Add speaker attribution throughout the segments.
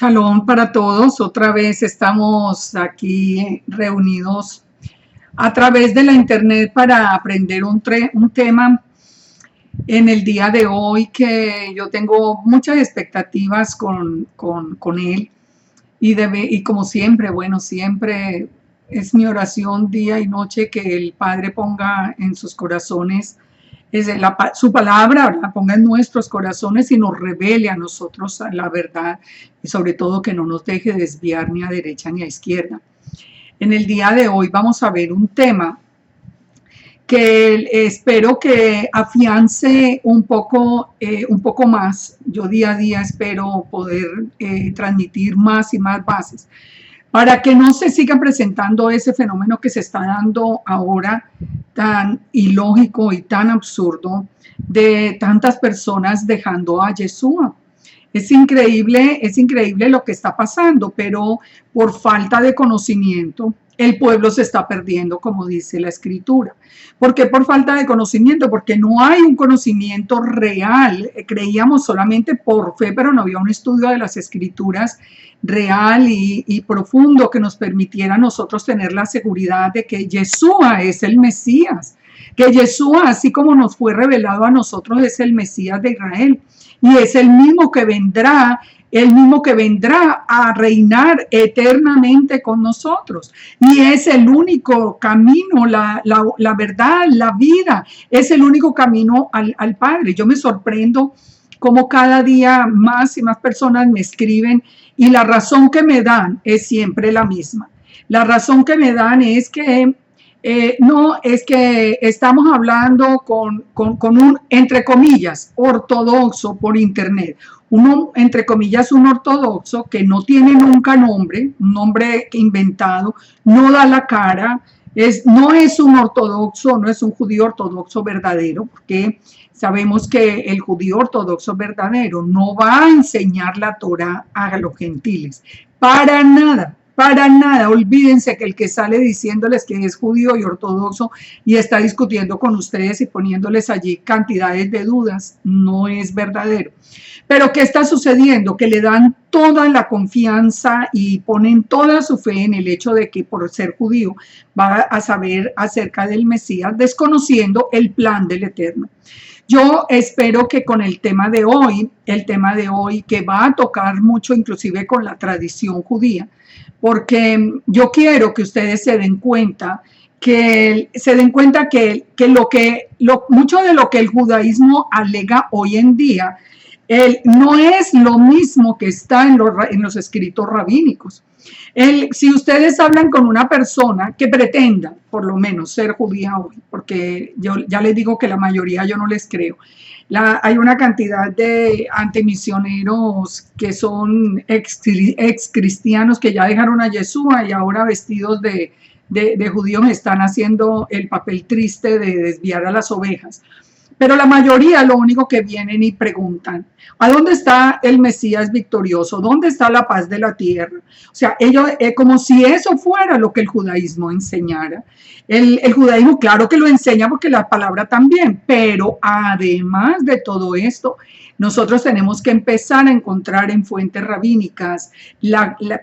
Speaker 1: Shalom para todos. Otra vez estamos aquí reunidos a través de la internet para aprender un tema en el día de hoy que yo tengo muchas expectativas con él y como siempre, bueno, siempre es mi oración día y noche que el Padre ponga en sus corazones su palabra, la ponga en nuestros corazones y nos revele a nosotros la verdad y sobre todo que no nos deje desviar ni a derecha ni a izquierda. En el día de hoy vamos a ver un tema que espero que afiance un poco más. Yo día a día espero poder transmitir más y más bases para que no se siga presentando ese fenómeno que se está dando ahora tan ilógico y tan absurdo de tantas personas dejando a Yeshua. Es increíble lo que está pasando, pero por falta de conocimiento, el pueblo se está perdiendo, como dice la Escritura. ¿Por qué por falta de conocimiento? Porque no hay un conocimiento real. Creíamos solamente por fe, pero no había un estudio de las Escrituras real y profundo que nos permitiera a nosotros tener la seguridad de que Yeshua es el Mesías, que Yeshua, así como nos fue revelado a nosotros, es el Mesías de Israel y es el mismo que vendrá a reinar eternamente con nosotros. Y es el único camino, la verdad, la vida, es el único camino al Padre. Yo me sorprendo como cada día más y más personas me escriben y la razón que me dan es siempre la misma. La razón que me dan es que no, es que estamos hablando con un, entre comillas, ortodoxo por internet. Uno, entre comillas, un ortodoxo que no tiene nunca nombre, un nombre inventado, no da la cara, no es un ortodoxo, no es un judío ortodoxo verdadero, porque sabemos que el judío ortodoxo verdadero no va a enseñar la Torá a los gentiles, para nada. Para nada, olvídense que el que sale diciéndoles que es judío y ortodoxo y está discutiendo con ustedes y poniéndoles allí cantidades de dudas, no es verdadero. Pero ¿qué está sucediendo? Que le dan toda la confianza y ponen toda su fe en el hecho de que por ser judío va a saber acerca del Mesías, desconociendo el plan del Eterno. Yo espero que con el tema de hoy que va a tocar mucho inclusive con la tradición judía, porque yo quiero que ustedes se den cuenta que mucho de lo que el judaísmo alega hoy en día no es lo mismo que está en los escritos rabínicos. Si ustedes hablan con una persona que pretenda, por lo menos, ser judía hoy, porque yo ya les digo que la mayoría yo no les creo. Hay una cantidad de antimisioneros que son ex cristianos que ya dejaron a Yeshua y ahora vestidos de judíos están haciendo el papel triste de desviar a las ovejas. Pero la mayoría lo único que vienen y preguntan, ¿a dónde está el Mesías victorioso? ¿Dónde está la paz de la tierra? O sea, ellos, como si eso fuera lo que el judaísmo enseñara. El judaísmo, claro que lo enseña porque la palabra también, pero además de todo esto, nosotros tenemos que empezar a encontrar en fuentes rabínicas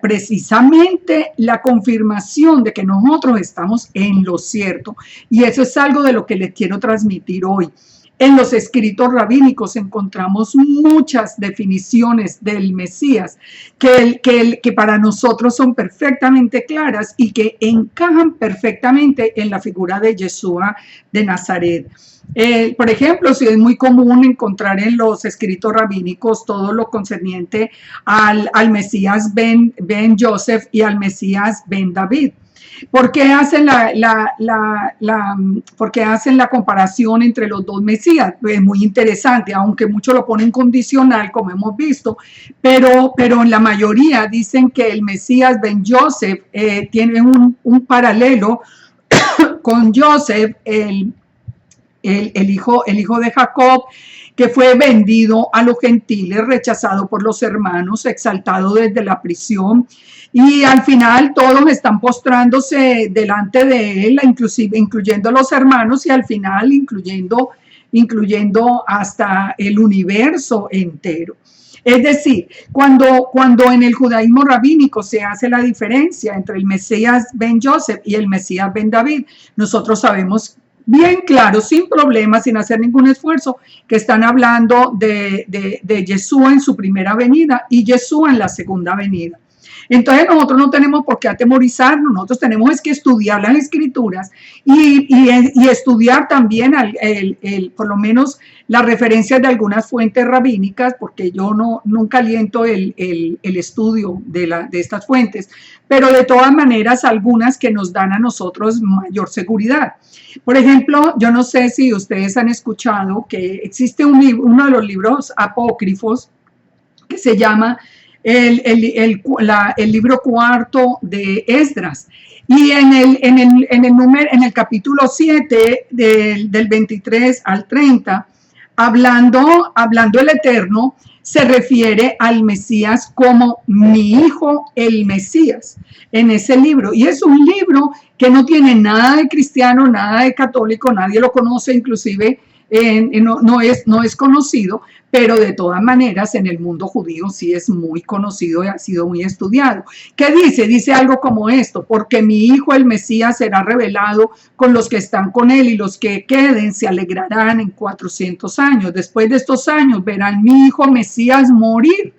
Speaker 1: precisamente la confirmación de que nosotros estamos en lo cierto. Y eso es algo de lo que les quiero transmitir hoy. En los escritos rabínicos encontramos muchas definiciones del Mesías que para nosotros son perfectamente claras y que encajan perfectamente en la figura de Yeshua de Nazaret. Por ejemplo, sí es muy común encontrar en los escritos rabínicos todo lo concerniente al Mesías Ben Joseph y al Mesías Ben David. ¿Por qué hacen la comparación entre los dos Mesías? Es muy interesante, aunque muchos lo ponen condicional, como hemos visto, pero en la mayoría dicen que el Mesías Ben Joseph tiene un paralelo con Joseph, el hijo de Jacob, que fue vendido a los gentiles, rechazado por los hermanos, exaltado desde la prisión, y al final todos están postrándose delante de él, inclusive incluyendo los hermanos, y al final incluyendo hasta el universo entero. Es decir, cuando en el judaísmo rabínico se hace la diferencia entre el Mesías ben Joseph y el Mesías ben David, nosotros sabemos bien claro, sin problemas, sin hacer ningún esfuerzo, que están hablando de Yeshua en su primera venida y Yeshua en la segunda venida. Entonces nosotros no tenemos por qué atemorizarnos, nosotros tenemos es que estudiar las escrituras y estudiar también por lo menos las referencias de algunas fuentes rabínicas, porque yo nunca aliento el estudio de estas fuentes, pero de todas maneras algunas que nos dan a nosotros mayor seguridad. Por ejemplo, yo no sé si ustedes han escuchado que existe uno de los libros apócrifos que se llama el libro cuarto de Esdras. Y en el capítulo 7 del 23 al 30, hablando el Eterno, se refiere al Mesías como mi hijo el Mesías en ese libro. Y es un libro que no tiene nada de cristiano, nada de católico, nadie lo conoce, inclusive no es conocido, pero de todas maneras en el mundo judío sí es muy conocido y ha sido muy estudiado. ¿Qué dice? Dice algo como esto: porque mi hijo el Mesías será revelado con los que están con él, y los que queden se alegrarán en 400 años. Después de estos años verán mi hijo Mesías morir.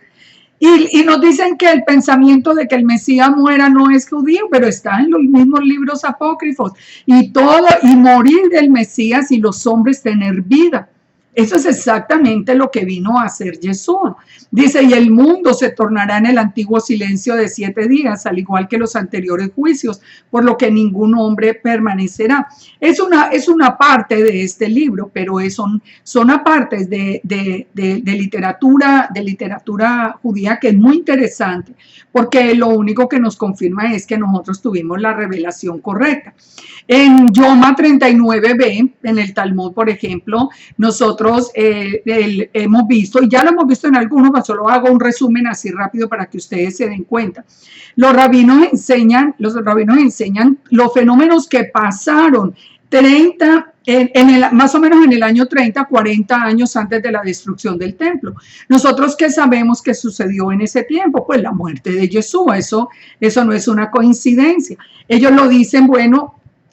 Speaker 1: Y nos dicen que el pensamiento de que el Mesías muera no es judío, pero está en los mismos libros apócrifos. Y morir del Mesías y los hombres tener vida. Eso es exactamente lo que vino a hacer Yeshua. Dice, y el mundo se tornará en el antiguo silencio de 7 días, al igual que los anteriores juicios, por lo que ningún hombre permanecerá. Es una parte de este libro, pero son apartes de literatura judía, que es muy interesante, porque lo único que nos confirma es que nosotros tuvimos la revelación correcta. En Yoma 39b, en el Talmud, por ejemplo, nosotros hemos visto, y ya lo hemos visto en algunos, pero solo hago un resumen así rápido para que ustedes se den cuenta. Los rabinos enseñan los fenómenos que pasaron más o menos en el año 30, 40 años antes de la destrucción del templo. Nosotros, ¿qué sabemos que sucedió en ese tiempo? Pues la muerte de Yeshua. Eso no es una coincidencia. Ellos lo dicen,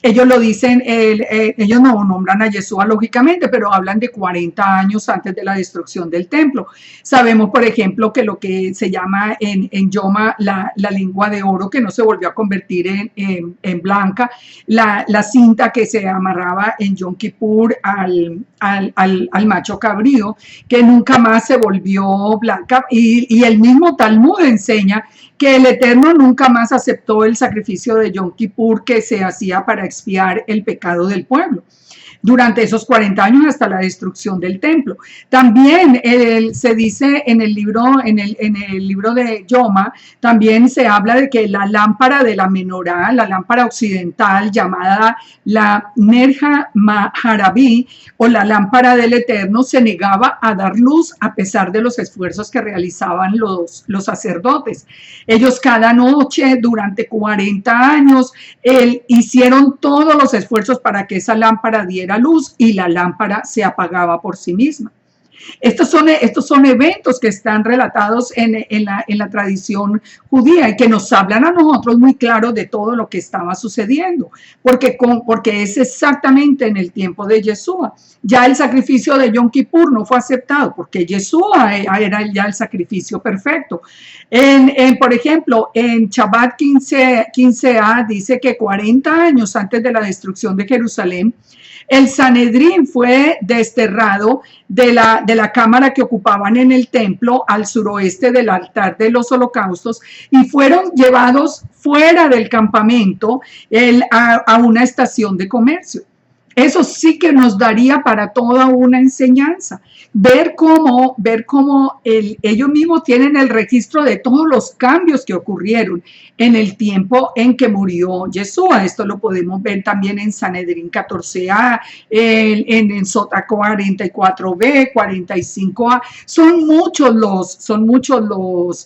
Speaker 1: ellos no nombran a Yeshua lógicamente, pero hablan de 40 años antes de la destrucción del templo. Sabemos, por ejemplo, que lo que se llama en Yoma la lengua de oro, que no se volvió a convertir en blanca, la cinta que se amarraba en Yom Kippur al macho cabrío, que nunca más se volvió blanca, y el mismo Talmud enseña que el Eterno nunca más aceptó el sacrificio de Yom Kippur que se hacía para expiar el pecado del pueblo durante esos 40 años hasta la destrucción del templo. También se dice en el libro de Yoma, también se habla de que la lámpara de la menorá, la lámpara occidental llamada la Nerja Maharabí, o la lámpara del Eterno, se negaba a dar luz a pesar de los esfuerzos que realizaban los sacerdotes. Ellos cada noche durante 40 años hicieron todos los esfuerzos para que esa lámpara diera luz, y la lámpara se apagaba por sí misma. Estos son eventos que están relatados en la tradición judía y que nos hablan a nosotros muy claro de todo lo que estaba sucediendo, porque es exactamente en el tiempo de Yeshua. Ya el sacrificio de Yom Kippur no fue aceptado, porque Yeshua era ya el sacrificio perfecto. Por ejemplo, en Shabbat 15a dice que 40 años antes de la destrucción de Jerusalén, el Sanedrín fue desterrado de la cámara que ocupaban en el templo al suroeste del altar de los holocaustos, y fueron llevados fuera del campamento a una estación de comercio. Eso sí que nos daría para toda una enseñanza. Ver cómo ellos mismos tienen el registro de todos los cambios que ocurrieron en el tiempo en que murió Yeshua. Esto lo podemos ver también en Sanedrín 14a, en Sota 44b, 45a. Son muchos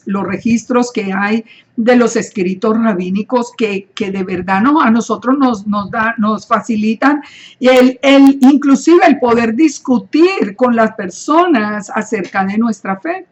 Speaker 1: los registros que hay de los escritos rabínicos que de verdad a nosotros nos facilitan inclusive el poder discutir con las personas acerca de nuestra fe.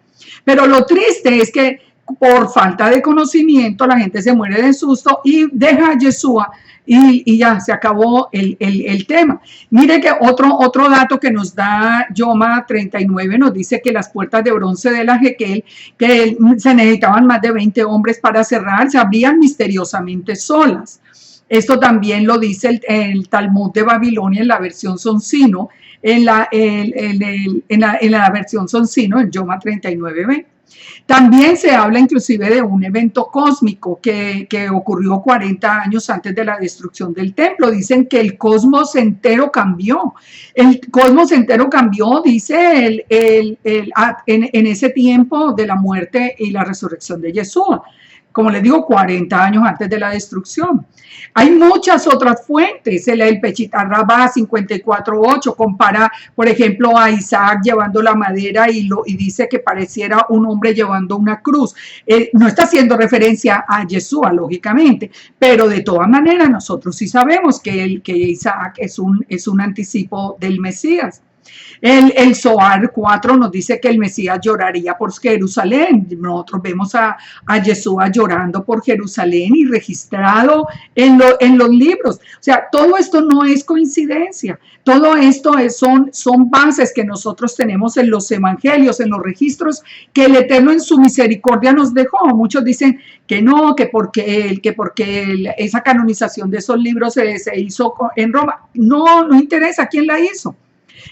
Speaker 1: Pero lo triste es que por falta de conocimiento la gente se muere de susto y deja a Yeshua y ya se acabó el tema. Mire que otro dato que nos da Yoma 39 nos dice que las puertas de bronce de la Jequel, que se necesitaban más de 20 hombres para cerrar, se abrían misteriosamente solas. Esto también lo dice el Talmud de Babilonia en la versión Soncino, en la versión Soncino, en Yoma 39b. También se habla inclusive de un evento cósmico que ocurrió 40 años antes de la destrucción del templo. Dicen que el cosmos entero cambió. El cosmos entero cambió, dice en ese tiempo de la muerte y la resurrección de Yeshua. Como les digo, 40 años antes de la destrucción. Hay muchas otras fuentes. El Peshitta Rabbah 54.8 compara, por ejemplo, a Isaac llevando la madera y dice que pareciera un hombre llevando una cruz. No está haciendo referencia a Yeshua, lógicamente, pero de todas maneras nosotros sí sabemos que Isaac es un anticipo del Mesías. El Zohar 4 nos dice que el Mesías lloraría por Jerusalén. Nosotros vemos a Yeshua llorando por Jerusalén y registrado en los libros. O sea, todo esto no es coincidencia. Todo esto son bases que nosotros tenemos en los evangelios, en los registros que el Eterno en su misericordia nos dejó. Muchos dicen que no, que porque esa canonización de esos libros se hizo en Roma. No interesa quién la hizo.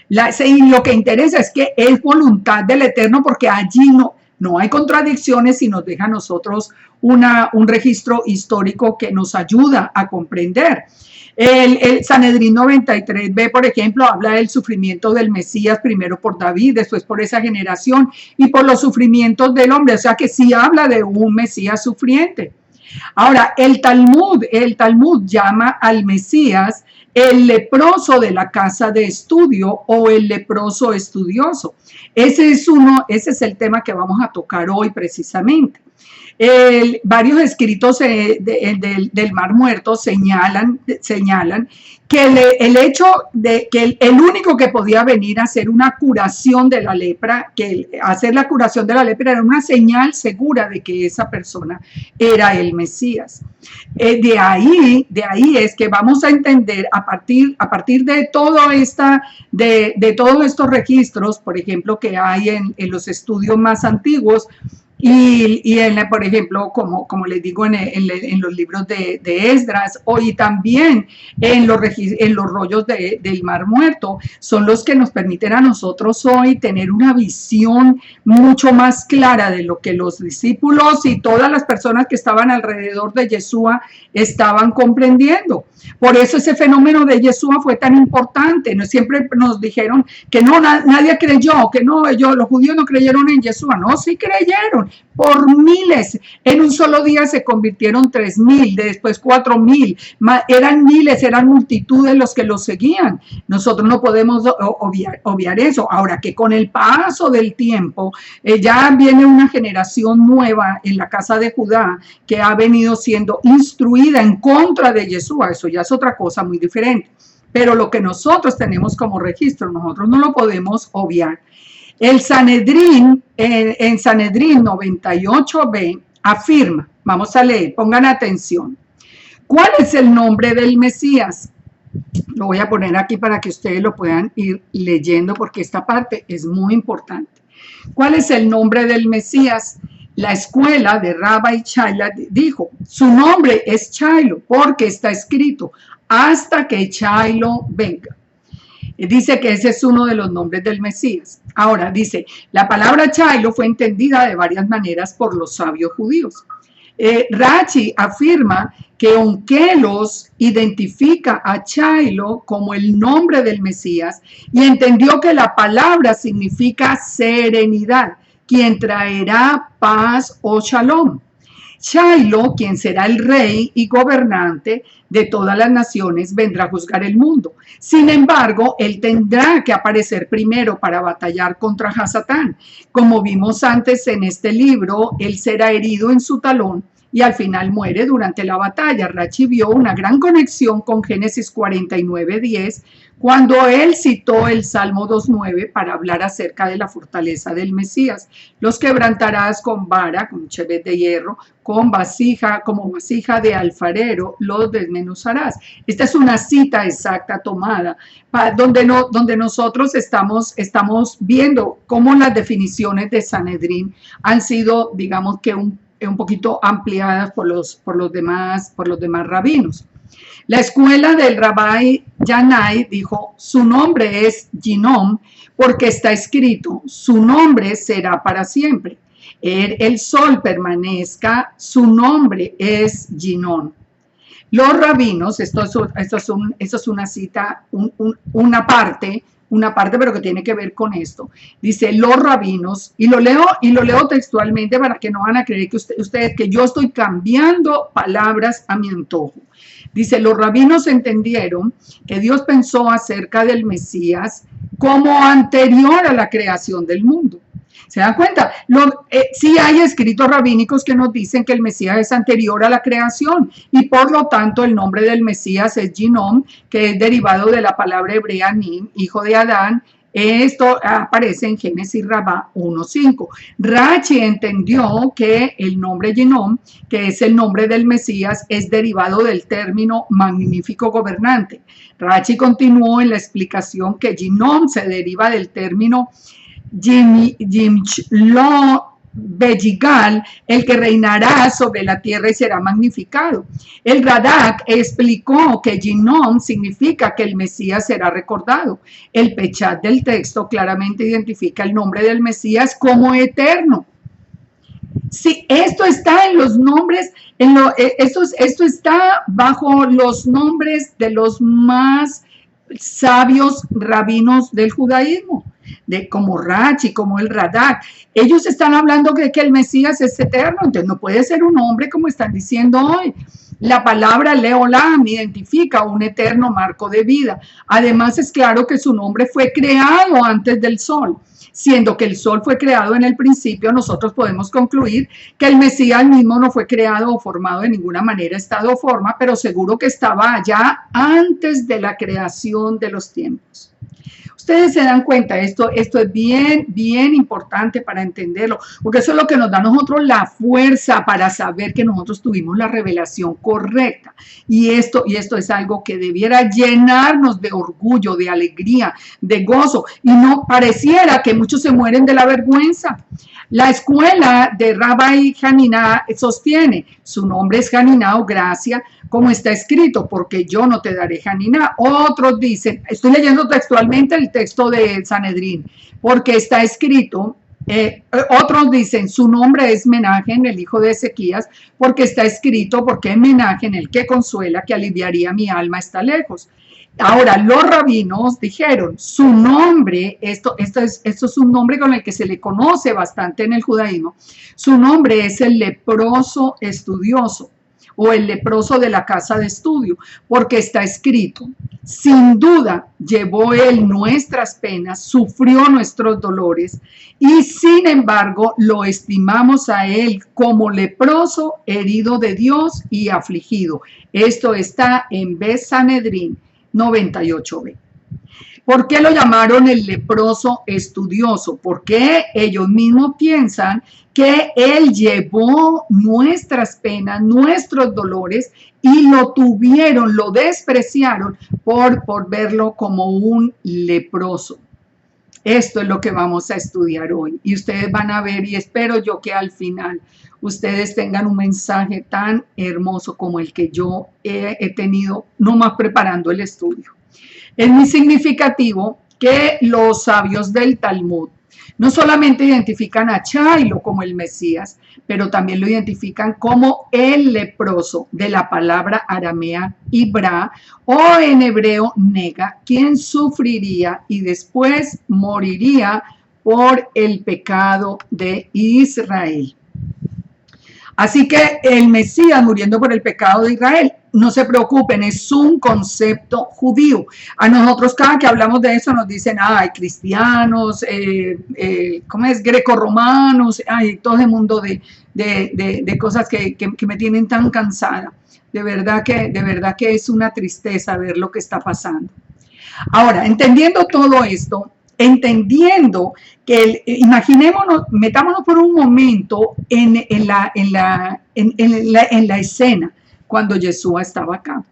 Speaker 1: Lo que interesa es que es voluntad del Eterno, porque allí no hay contradicciones y nos deja a nosotros un registro histórico que nos ayuda a comprender. El Sanedrín 93b, por ejemplo, habla del sufrimiento del Mesías, primero por David, después por esa generación y por los sufrimientos del hombre, o sea que sí habla de un Mesías sufriente. Ahora, el Talmud llama al Mesías el leproso de la casa de estudio o el leproso estudioso. Ese es el tema que vamos a tocar hoy precisamente. Varios escritos del Mar Muerto señalan que el hecho de que el único que podía venir a hacer una curación de la lepra, que hacer la curación de la lepra era una señal segura de que esa persona era el Mesías. De ahí es que vamos a entender a partir de todos estos registros, por ejemplo, que hay en los estudios más antiguos, por ejemplo, como les digo, en los libros de Esdras, y también en los rollos del Mar Muerto, son los que nos permiten a nosotros hoy tener una visión mucho más clara de lo que los discípulos y todas las personas que estaban alrededor de Yeshua estaban comprendiendo. Por eso ese fenómeno de Yeshua fue tan importante. Siempre nos dijeron que nadie creyó, que los judíos no creyeron en Yeshua. No, sí creyeron. Por miles, en un solo día se convirtieron 3,000, después 4,000, eran miles, eran multitudes los que los seguían. Nosotros no podemos obviar eso. Ahora que con el paso del tiempo ya viene una generación nueva en la casa de Judá que ha venido siendo instruida en contra de Yeshua. Eso ya es otra cosa muy diferente. Pero lo que nosotros tenemos como registro, nosotros no lo podemos obviar. El Sanedrín, en Sanedrín 98b, afirma, vamos a leer, pongan atención. ¿Cuál es el nombre del Mesías? Lo voy a poner aquí para que ustedes lo puedan ir leyendo porque esta parte es muy importante. ¿Cuál es el nombre del Mesías? La escuela de Rabbi Shaila dijo, su nombre es Shailo porque está escrito, hasta que Shailo venga. Dice que ese es uno de los nombres del Mesías. Ahora, dice, la palabra Shailo fue entendida de varias maneras por los sabios judíos. Rashi afirma que Onkelos identifica a Shailo como el nombre del Mesías y entendió que la palabra significa serenidad, quien traerá paz o shalom. Shailo, quien será el rey y gobernante de todas las naciones, vendrá a juzgar el mundo. Sin embargo, él tendrá que aparecer primero para batallar contra Hasatán. Como vimos antes en este libro, él será herido en su talón y al final muere durante la batalla. Rachi vio una gran conexión con Génesis 49:10 cuando él citó el Salmo 2:9 para hablar acerca de la fortaleza del Mesías. Los quebrantarás con vara, con chevet de hierro, con vasija, como vasija de alfarero, los desmenuzarás. Esta es una cita exacta tomada, donde nosotros estamos viendo cómo las definiciones de Sanedrín han sido, digamos que un poquito ampliadas por los demás rabinos. La escuela del Rabbi Yanai dijo, su nombre es Ginom, porque está escrito, su nombre será para siempre. El sol permanezca, su nombre es Ginon. Los rabinos, esto es una cita, una parte, pero que tiene que ver con esto. Dice, los rabinos, y lo leo textualmente para que no van a creer que ustedes que yo estoy cambiando palabras a mi antojo. Dice, los rabinos entendieron que Dios pensó acerca del Mesías como anterior a la creación del mundo. ¿Se dan cuenta? Sí hay escritos rabínicos que nos dicen que el Mesías es anterior a la creación y por lo tanto el nombre del Mesías es Ginom, que es derivado de la palabra hebrea Nim, hijo de Adán. Esto aparece en Génesis Rabá 1:5. Rachi entendió que el nombre Ginom, que es el nombre del Mesías, es derivado del término magnífico gobernante. Rachi continuó en la explicación que Ginom se deriva del término Jimlo Bejigal, el que reinará sobre la tierra y será magnificado. El Radak explicó que Ginom significa que el Mesías será recordado. El Pechat del texto claramente identifica el nombre del Mesías como eterno. Sí, esto está en los nombres, esto está bajo los nombres de los más sabios rabinos del judaísmo, como Rachi, como el Radak. Ellos están hablando de que el Mesías es eterno, entonces no puede ser un hombre como están diciendo hoy. La palabra Leolam identifica un eterno marco de vida. Además es claro que su nombre fue creado antes del sol. Siendo que el sol fue creado en el principio, nosotros podemos concluir que el Mesías mismo no fue creado o formado de ninguna manera, estado o forma, pero seguro que estaba allá antes de la creación de los tiempos. Ustedes se dan cuenta, esto es bien importante para entenderlo, porque eso es lo que nos da a nosotros la fuerza para saber que nosotros tuvimos la revelación correcta. Y esto es algo que debiera llenarnos de orgullo, de alegría, de gozo. Y no pareciera que muchos se mueren de la vergüenza. La escuela de Rabbi Hanina sostiene, su nombre es Hanina o gracia, como está escrito, porque yo no te daré Hanina. Otros dicen, estoy leyendo textualmente el texto de Sanedrín, porque está escrito, otros dicen, su nombre es Menahem, el hijo de Ezequías, porque está escrito, porque Menahem, el que consuela, que aliviaría mi alma, está lejos. Ahora, los rabinos dijeron, su nombre, esto es un nombre con el que se le conoce bastante en el judaísmo, su nombre es el leproso estudioso o el leproso de la casa de estudio, porque está escrito, sin duda llevó él nuestras penas, sufrió nuestros dolores y sin embargo lo estimamos a él como leproso, herido de Dios y afligido. Esto está en Sanedrín 98b. ¿Por qué lo llamaron el leproso estudioso? Porque ellos mismos piensan que él llevó nuestras penas, nuestros dolores y lo tuvieron, lo despreciaron por verlo como un leproso. Esto es lo que vamos a estudiar hoy y ustedes van a ver y espero yo que al final ustedes tengan un mensaje tan hermoso como el que yo he tenido nomás preparando el estudio. Es muy significativo que los sabios del Talmud no solamente identifican a Chailo como el Mesías, pero también lo identifican como el leproso de la palabra aramea Ibra o en hebreo Nega, quien sufriría y después moriría por el pecado de Israel. Así que el Mesías muriendo por el pecado de Israel no se preocupen, es un concepto judío. A nosotros cada que hablamos de eso nos dicen, ay, cristianos, ¿cómo es? Grecorromanos, ay, todo el mundo de cosas que me tienen tan cansada. De verdad que es una tristeza ver lo que está pasando. Ahora, entendiendo todo esto, entendiendo que imaginémonos, metámonos por un momento en la escena cuando Yeshua estaba acá.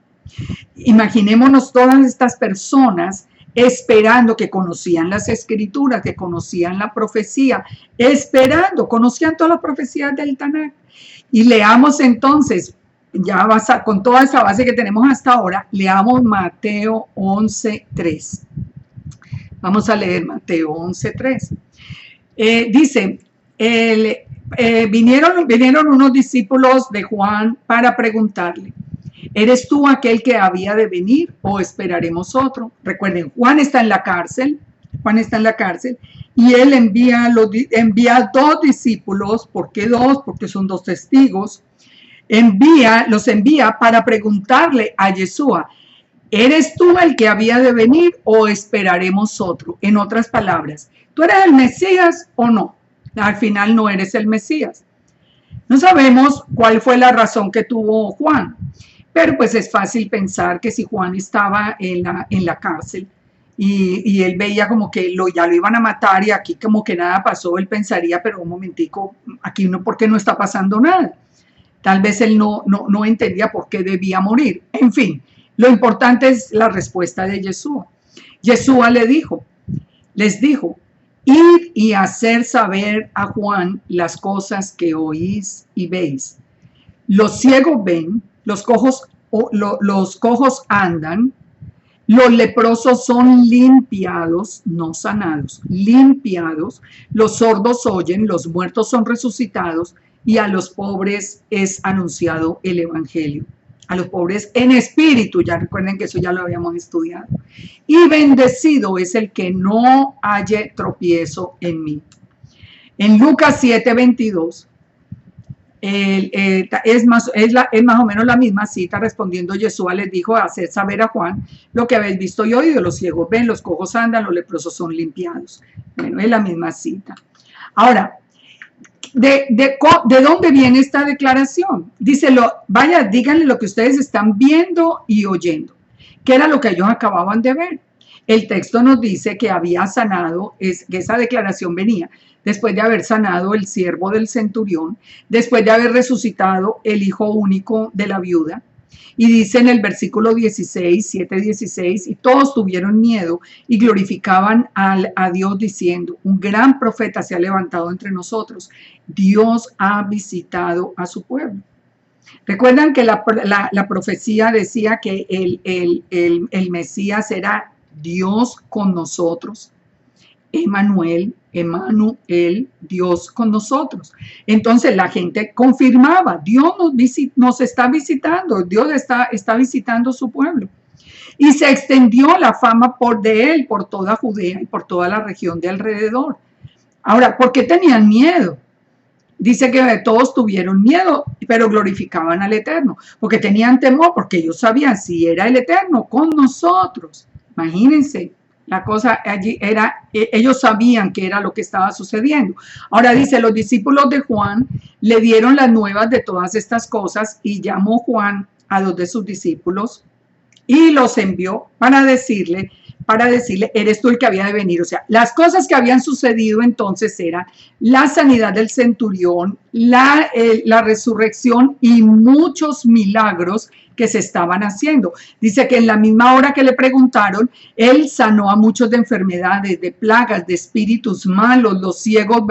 Speaker 1: Imaginémonos todas estas personas esperando, que conocían las escrituras, que conocían la profecía, esperando, conocían todas las profecías del Tanakh. Y leamos entonces, ya con toda esa base que tenemos hasta ahora, leamos Mateo 11:3. Vamos a leer Mateo 11:3. Dice, vinieron unos discípulos de Juan para preguntarle, ¿eres tú aquel que había de venir o esperaremos otro? Recuerden, Juan está en la cárcel y él envía dos discípulos. ¿Por qué dos? Porque son dos testigos. Los envía para preguntarle a Yeshua, ¿eres tú el que había de venir o esperaremos otro? En otras palabras, ¿tú eres el Mesías o no? Al final no eres el Mesías. No sabemos cuál fue la razón que tuvo Juan, pero pues es fácil pensar que si Juan estaba en la cárcel y él veía como que ya lo iban a matar y aquí como que nada pasó, él pensaría, pero un momentico, aquí no, ¿por qué no está pasando nada? Tal vez él no entendía por qué debía morir. En fin, lo importante es la respuesta de Yeshua. Yeshua les dijo, id y hacer saber a Juan las cosas que oís y veis. Los ciegos ven, los cojos andan, los leprosos son limpiados, no sanados, limpiados, los sordos oyen, los muertos son resucitados, y a los pobres es anunciado el evangelio. A los pobres en espíritu, ya recuerden que eso ya lo habíamos estudiado. Y bendecido es el que no halle tropiezo en mí. En Lucas 7:22, es más o menos la misma cita. Respondiendo Yeshua les dijo, hacer saber a Juan lo que habéis visto y oído. Los ciegos ven, los cojos andan, los leprosos son limpiados. Bueno, es la misma cita. Ahora, ¿de dónde viene esta declaración? Dice, vaya, díganle lo que ustedes están viendo y oyendo, que era lo que ellos acababan de ver. El texto nos dice que había sanado, que esa declaración venía después de haber sanado el siervo del centurión, después de haber resucitado el hijo único de la viuda. Y dice en el versículo 7:16, y todos tuvieron miedo y glorificaban a Dios diciendo, un gran profeta se ha levantado entre nosotros, Dios ha visitado a su pueblo. Recuerdan que la profecía decía que el Mesías era Dios con nosotros, Emmanuel, Dios con nosotros. Entonces la gente confirmaba, Dios nos está visitando, Dios está visitando su pueblo. Y se extendió la fama de él por toda Judea y por toda la región de alrededor. Ahora, ¿por qué tenían miedo? Dice que todos tuvieron miedo, pero glorificaban al Eterno, porque tenían temor, porque ellos sabían si era el Eterno con nosotros. Imagínense. La cosa allí era, ellos sabían que era lo que estaba sucediendo. Ahora dice, los discípulos de Juan le dieron las nuevas de todas estas cosas y llamó Juan a dos de sus discípulos y los envió para decirle, eres tú el que había de venir. O sea, las cosas que habían sucedido entonces eran la sanidad del centurión, la resurrección y muchos milagros que se estaban haciendo. Dice que en la misma hora que le preguntaron, él sanó a muchos de enfermedades, de plagas, de espíritus malos, los ciegos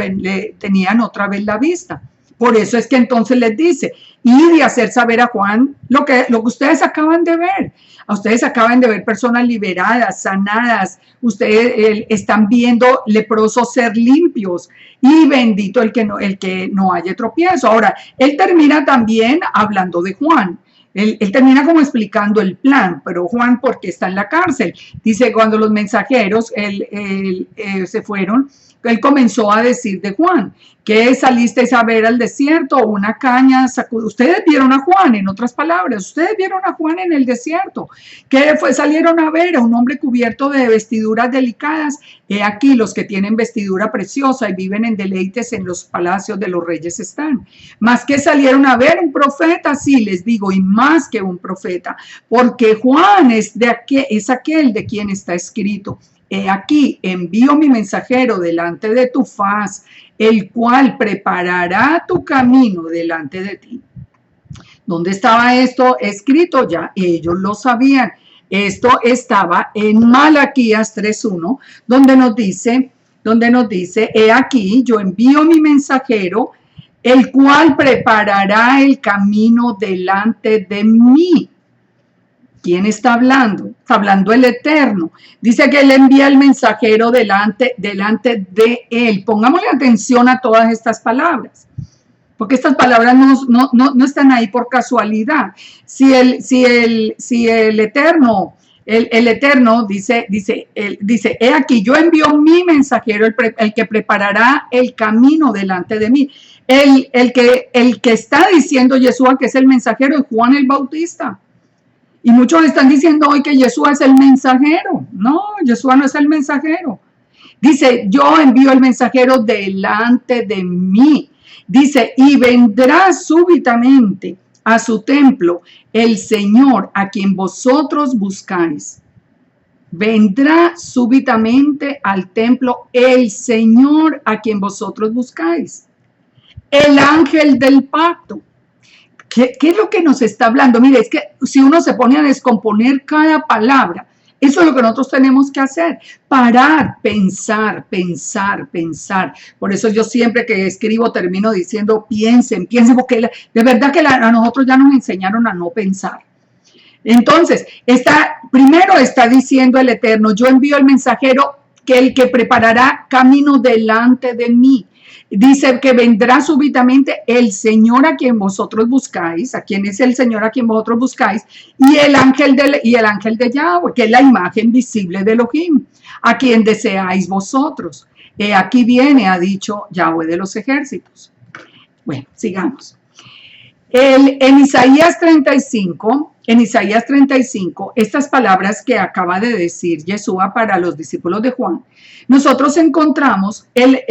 Speaker 1: tenían otra vez la vista. Por eso es que entonces les dice, y de hacer saber a Juan lo que ustedes acaban de ver. A ustedes acaban de ver personas liberadas, sanadas, ustedes están viendo leprosos ser limpios y bendito el que no haya tropiezo. Ahora, él termina también hablando de Juan. Él termina como explicando el plan, pero Juan, ¿por qué está en la cárcel? Dice, cuando los mensajeros se fueron, él comenzó a decir de Juan, que salisteis a ver al desierto, una caña sacudida. Ustedes vieron a Juan, en otras palabras, ustedes vieron a Juan en el desierto. ¿Qué fue? Salieron a ver a un hombre cubierto de vestiduras delicadas. He aquí los que tienen vestidura preciosa y viven en deleites en los palacios de los reyes están. Más que salieron a ver un profeta, sí les digo, y más que un profeta, porque Juan es aquel de quien está escrito. He aquí, envío mi mensajero delante de tu faz, el cual preparará tu camino delante de ti. ¿Dónde estaba esto escrito? Ya ellos lo sabían. Esto estaba en Malaquías 3:1, donde nos dice, he aquí, yo envío mi mensajero, el cual preparará el camino delante de mí. ¿Quién está hablando? Está hablando el Eterno. Dice que él envía el mensajero delante de él. Pongámosle atención a todas estas palabras, porque estas palabras no están ahí por casualidad. Si el Eterno, el Eterno dice, he aquí, yo envío mi mensajero, el que preparará el camino delante de mí. El que está diciendo Yeshua que es el mensajero es Juan el Bautista. Y muchos están diciendo hoy que Yeshua es el mensajero. No, Yeshua no es el mensajero. Dice, yo envío el mensajero delante de mí. Dice, y vendrá súbitamente a su templo el Señor a quien vosotros buscáis. Vendrá súbitamente al templo el Señor a quien vosotros buscáis. El ángel del pacto. ¿Qué es lo que nos está hablando? Mire, es que si uno se pone a descomponer cada palabra, eso es lo que nosotros tenemos que hacer. Parar, pensar. Por eso yo siempre que escribo termino diciendo piensen, porque de verdad que a nosotros ya nos enseñaron a no pensar. Entonces, primero está diciendo el Eterno, yo envío el mensajero el que preparará camino delante de mí. Dice que vendrá súbitamente el Señor a quien vosotros buscáis. ¿A quién es el Señor a quien vosotros buscáis? Y el ángel de Yahweh, que es la imagen visible de Elohim, a quien deseáis vosotros. Aquí viene, ha dicho Yahweh de los ejércitos. Bueno, sigamos. En Isaías 35, estas palabras que acaba de decir Yeshua para los discípulos de Juan, nosotros encontramos la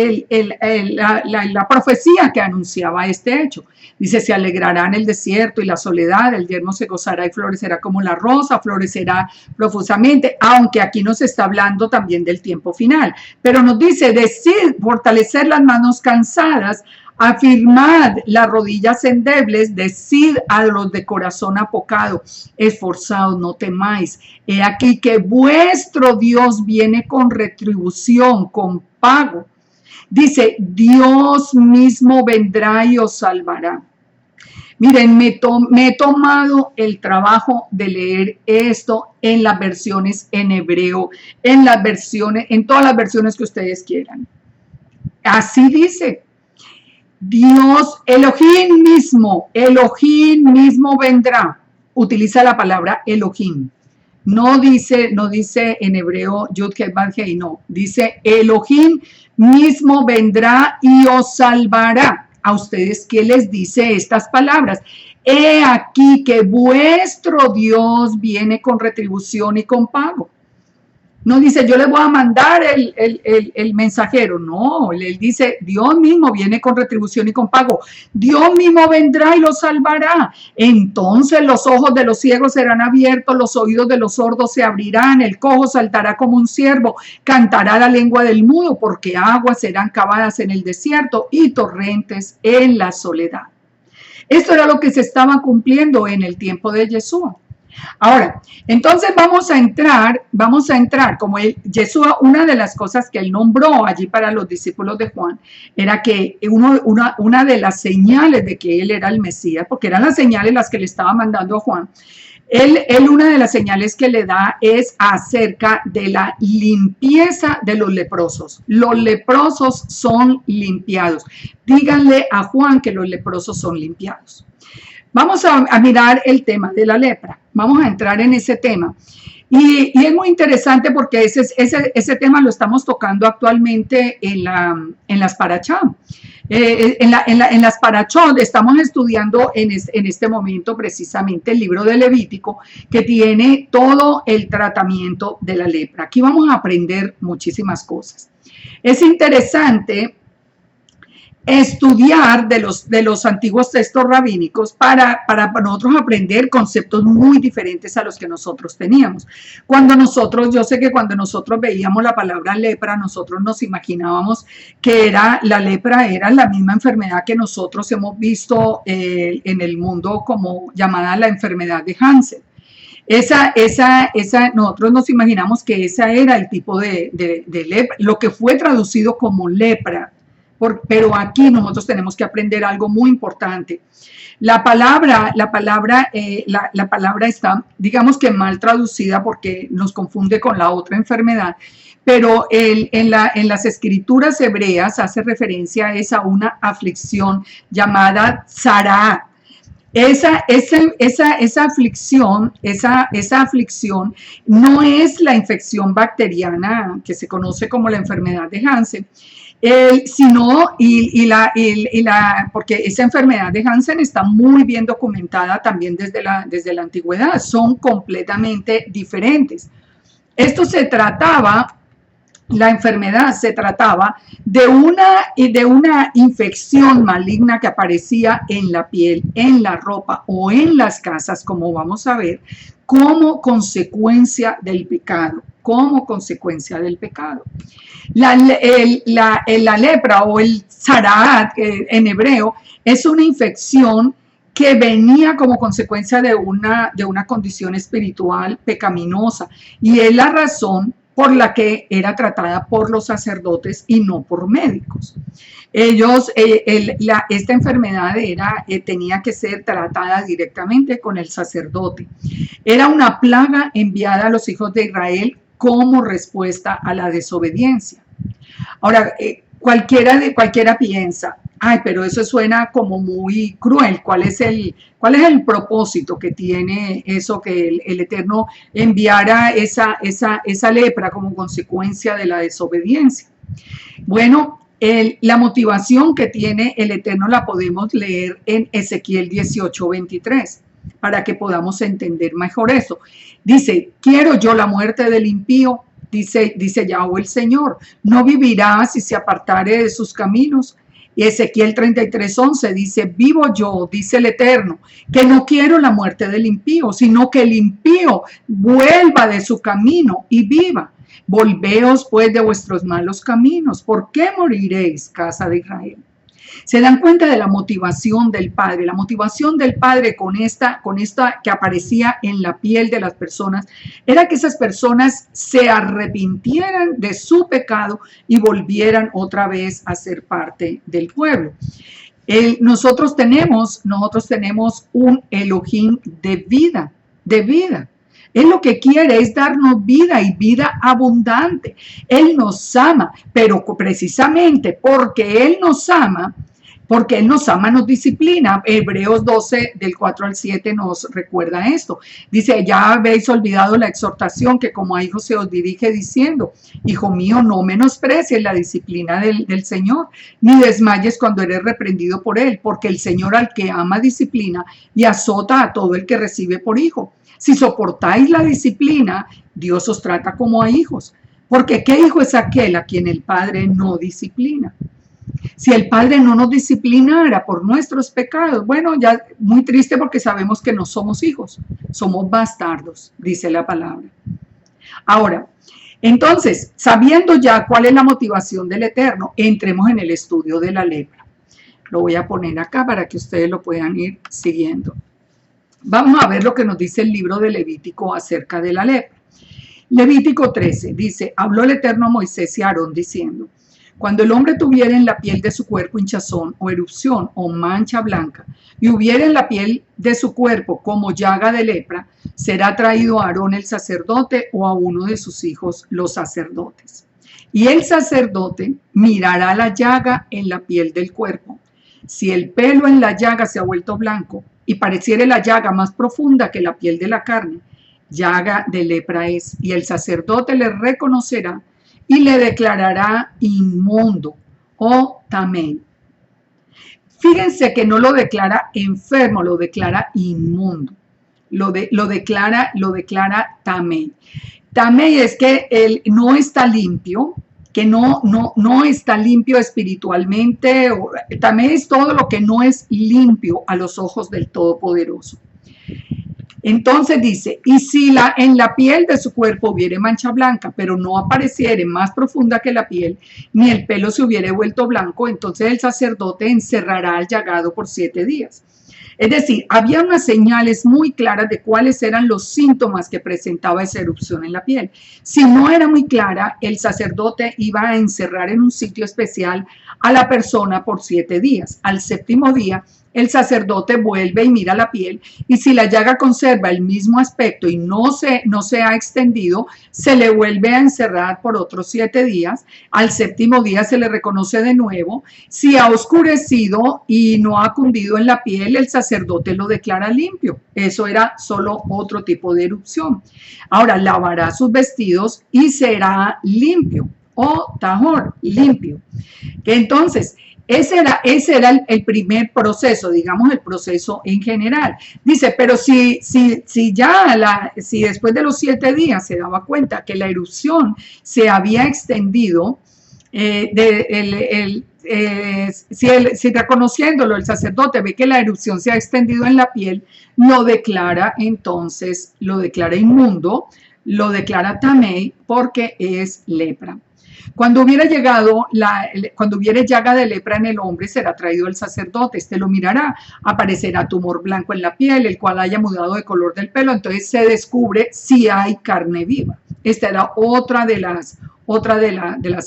Speaker 1: profecía que anunciaba este hecho. Dice, se alegrará en el desierto y la soledad, el yermo se gozará y florecerá como la rosa, florecerá profusamente, aunque aquí nos está hablando también del tiempo final. Pero nos dice, decid, fortalecer las manos cansadas, afirmad las rodillas endebles, decid a los de corazón apocado, esforzados, no temáis. He aquí que vuestro Dios viene con retribución, con pago. Dice, Dios mismo vendrá y os salvará. Miren, me he tomado el trabajo de leer esto en las versiones en hebreo, en todas las versiones que ustedes quieran. Así dice. Dios, Elohim mismo vendrá. Utiliza la palabra Elohim. No dice en hebreo Yud Kei Vav Hei, no. Dice Elohim mismo vendrá y os salvará. A ustedes, ¿qué les dice estas palabras? He aquí que vuestro Dios viene con retribución y con pago. No dice, yo le voy a mandar el mensajero. No, él dice, Dios mismo viene con retribución y con pago. Dios mismo vendrá y los salvará. Entonces los ojos de los ciegos serán abiertos, los oídos de los sordos se abrirán, el cojo saltará como un ciervo, cantará la lengua del mudo, porque aguas serán cavadas en el desierto y torrentes en la soledad. Esto era lo que se estaba cumpliendo en el tiempo de Yeshua. Ahora, entonces vamos a entrar, como Yeshua, una de las cosas que él nombró allí para los discípulos de Juan, era que una de las señales de que él era el Mesías, porque eran las señales las que le estaba mandando a Juan, él una de las señales que le da es acerca de la limpieza de los leprosos. Los leprosos son limpiados. Díganle a Juan que los leprosos son limpiados. Vamos a mirar el tema de la lepra. Vamos a entrar en ese tema. Y es muy interesante porque ese tema lo estamos tocando actualmente en las Parashá. En las Parashot estamos estudiando en este momento precisamente el libro de Levítico, que tiene todo el tratamiento de la lepra. Aquí vamos a aprender muchísimas cosas. Es interesante estudiar de los antiguos textos rabínicos para nosotros aprender conceptos muy diferentes a los que nosotros teníamos. Yo sé que cuando nosotros veíamos la palabra lepra, nosotros nos imaginábamos que la lepra era la misma enfermedad que nosotros hemos visto en el mundo como llamada la enfermedad de Hansen. Nosotros nos imaginamos que esa era el tipo de lepra, lo que fue traducido como lepra. Pero aquí nosotros tenemos que aprender algo muy importante. La palabra está, digamos que mal traducida porque nos confunde con la otra enfermedad, pero en las escrituras hebreas hace referencia a una aflicción llamada tzara. Esa aflicción no es la infección bacteriana que se conoce como la enfermedad de Hansen, porque esa enfermedad de Hansen está muy bien documentada también desde la antigüedad, son completamente diferentes. La enfermedad se trataba de una infección maligna que aparecía en la piel, en la ropa o en las casas, como vamos a ver, como consecuencia del pecado. La lepra o el tzaraat en hebreo es una infección que venía como consecuencia de una condición espiritual pecaminosa, y es la razón por la que era tratada por los sacerdotes y no por médicos. Esta enfermedad tenía que ser tratada directamente con el sacerdote. Era una plaga enviada a los hijos de Israel como respuesta a la desobediencia. Ahora, cualquiera piensa, ay, pero eso suena como muy cruel. ¿Cuál es el propósito que tiene eso, que el Eterno enviara esa lepra como consecuencia de la desobediencia? Bueno, la motivación que tiene el Eterno la podemos leer en Ezequiel 18:23, para que podamos entender mejor eso. Dice, quiero yo la muerte del impío, dice Yahweh el Señor, no vivirá si se apartare de sus caminos. Y Ezequiel 33:11 dice, vivo yo, dice el Eterno, que no quiero la muerte del impío, sino que el impío vuelva de su camino y viva. Volveos pues de vuestros malos caminos. ¿Por qué moriréis, casa de Israel? Se dan cuenta de la motivación del Padre. La motivación del Padre con esta que aparecía en la piel de las personas era que esas personas se arrepintieran de su pecado y volvieran otra vez a ser parte del pueblo. Nosotros tenemos un Elohim de vida. Él lo que quiere es darnos vida y vida abundante. Él nos ama, pero precisamente porque Él nos ama, nos disciplina. Hebreos 12, del 4 al 7 nos recuerda esto. Dice, ya habéis olvidado la exhortación que como a hijos se os dirige diciendo, hijo mío, no menosprecies la disciplina del Señor, ni desmayes cuando eres reprendido por Él, porque el Señor al que ama disciplina y azota a todo el que recibe por hijo. Si soportáis la disciplina, Dios os trata como a hijos. Porque ¿qué hijo es aquel a quien el Padre no disciplina? Si el Padre no nos disciplinara por nuestros pecados, bueno, ya muy triste porque sabemos que no somos hijos, somos bastardos, dice la palabra. Ahora, entonces, sabiendo ya cuál es la motivación del Eterno, entremos en el estudio de la lepra. Lo voy a poner acá para que ustedes lo puedan ir siguiendo. Vamos a ver lo que nos dice el libro de Levítico acerca de la lepra. Levítico 13 dice, habló el Eterno a Moisés y a Aarón diciendo, cuando el hombre tuviera en la piel de su cuerpo hinchazón o erupción o mancha blanca y hubiera en la piel de su cuerpo como llaga de lepra, será traído a Aarón el sacerdote o a uno de sus hijos los sacerdotes. Y el sacerdote mirará la llaga en la piel del cuerpo. Si el pelo en la llaga se ha vuelto blanco y pareciere la llaga más profunda que la piel de la carne, llaga de lepra es, y el sacerdote le reconocerá y le declarará inmundo o tamén. Fíjense que no lo declara enfermo, lo declara inmundo. Lo declara tamén. Tamén es que él no está limpio, que no está limpio espiritualmente. Tamén es todo lo que no es limpio a los ojos del Todopoderoso. Entonces dice, y si en la piel de su cuerpo hubiere mancha blanca, pero no apareciere más profunda que la piel, ni el pelo se hubiere vuelto blanco, entonces el sacerdote encerrará al llagado por 7 días. Es decir, había unas señales muy claras de cuáles eran los síntomas que presentaba esa erupción en la piel. Si no era muy clara, el sacerdote iba a encerrar en un sitio especial a la persona por 7 días. Al 7º día, el sacerdote vuelve y mira la piel, y si la llaga conserva el mismo aspecto y no se ha extendido, se le vuelve a encerrar por otros 7 días. Al 7º día se le reconoce de nuevo. Si ha oscurecido y no ha cundido en la piel, el sacerdote lo declara limpio. Eso era solo otro tipo de erupción. Ahora, lavará sus vestidos y será limpio, o tahor, limpio. Entonces, ese era el primer proceso, digamos el proceso en general. Dice, pero si después de los 7 días se daba cuenta que la erupción se había extendido, si reconociéndolo el sacerdote ve que la erupción se ha extendido en la piel, lo declara inmundo, lo declara tamei, porque es lepra. Cuando hubiere llaga de lepra en el hombre, será traído el sacerdote, este lo mirará, aparecerá tumor blanco en la piel, el cual haya mudado de color del pelo, entonces se descubre si hay carne viva. Esta era otra de las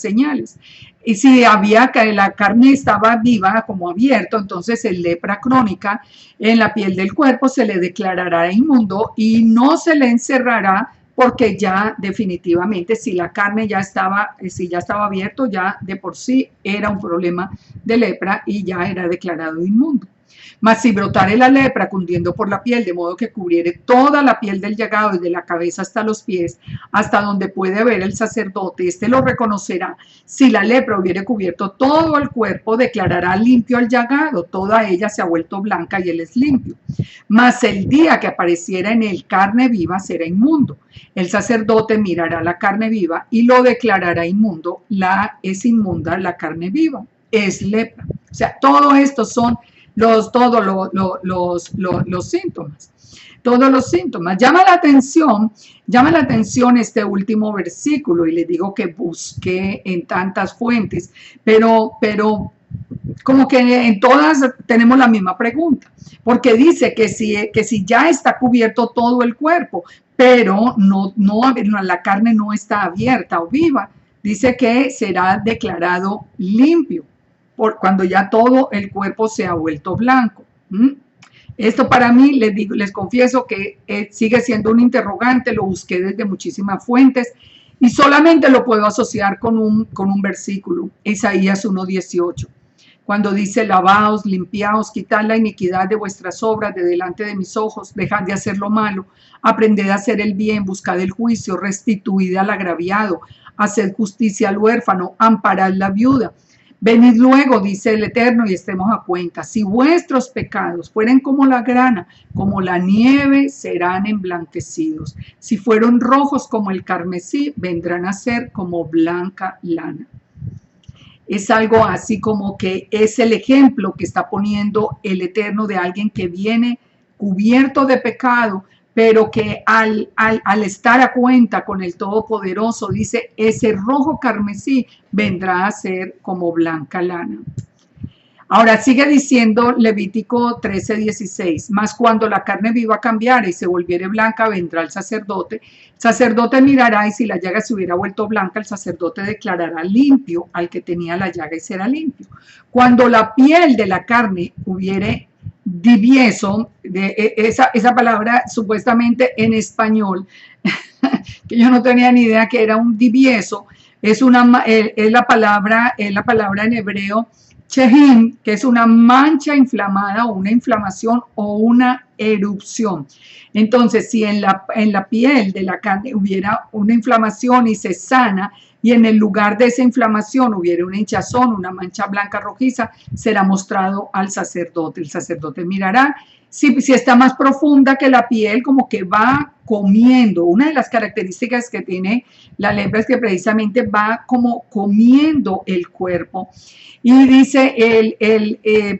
Speaker 1: señales. Y si la carne estaba viva, como abierto, entonces el lepra crónica en la piel del cuerpo se le declarará inmundo y no se le encerrará, porque ya definitivamente si ya estaba abierto, ya de por sí era un problema de lepra y ya era declarado inmundo. Mas si brotare la lepra cundiendo por la piel, de modo que cubriere toda la piel del llagado, desde la cabeza hasta los pies, hasta donde puede ver el sacerdote, este lo reconocerá. Si la lepra hubiere cubierto todo el cuerpo, declarará limpio al llagado, toda ella se ha vuelto blanca y él es limpio. Mas el día que apareciera en él carne viva, será inmundo. El sacerdote mirará la carne viva y lo declarará inmundo. Es inmunda la carne viva, es lepra. O sea, todo esto son los síntomas. Todos los síntomas. Llama la atención este último versículo, y les digo que busqué en tantas fuentes, pero como que en todas tenemos la misma pregunta, porque dice que si ya está cubierto todo el cuerpo, pero la carne no está abierta o viva, dice que será declarado limpio cuando ya todo el cuerpo se ha vuelto blanco. Esto para mí, les confieso que sigue siendo un interrogante, lo busqué desde muchísimas fuentes y solamente lo puedo asociar con un versículo, Isaías 1:18, cuando dice: lavaos, limpiaos, quitad la iniquidad de vuestras obras de delante de mis ojos, dejad de hacer lo malo, aprended a hacer el bien, buscad el juicio, restituid al agraviado, haced justicia al huérfano, amparad la viuda. Venid luego, dice el Eterno, y estemos a cuenta. Si vuestros pecados fueren como la grana, como la nieve, serán emblanquecidos. Si fueron rojos como el carmesí, vendrán a ser como blanca lana. Es algo así como que es el ejemplo que está poniendo el Eterno de alguien que viene cubierto de pecado, pero que al estar a cuenta con el Todopoderoso, dice, ese rojo carmesí vendrá a ser como blanca lana. Ahora sigue diciendo Levítico 13:16, mas cuando la carne viva cambiare y se volviere blanca, vendrá el sacerdote mirará, y si la llaga se hubiera vuelto blanca, el sacerdote declarará limpio al que tenía la llaga y será limpio. Cuando la piel de la carne hubiere divieso, esa palabra supuestamente en español, que yo no tenía ni idea que era un divieso, es la palabra en hebreo Chehim, que es una mancha inflamada o una inflamación o una erupción. Entonces, si en la piel de la carne hubiera una inflamación y se sana, y en el lugar de esa inflamación hubiera una hinchazón, una mancha blanca rojiza, será mostrado al sacerdote. El sacerdote mirará. Si está más profunda que la piel, como que va comiendo. Una de las características que tiene la lepra es que precisamente va como comiendo el cuerpo. Y dice,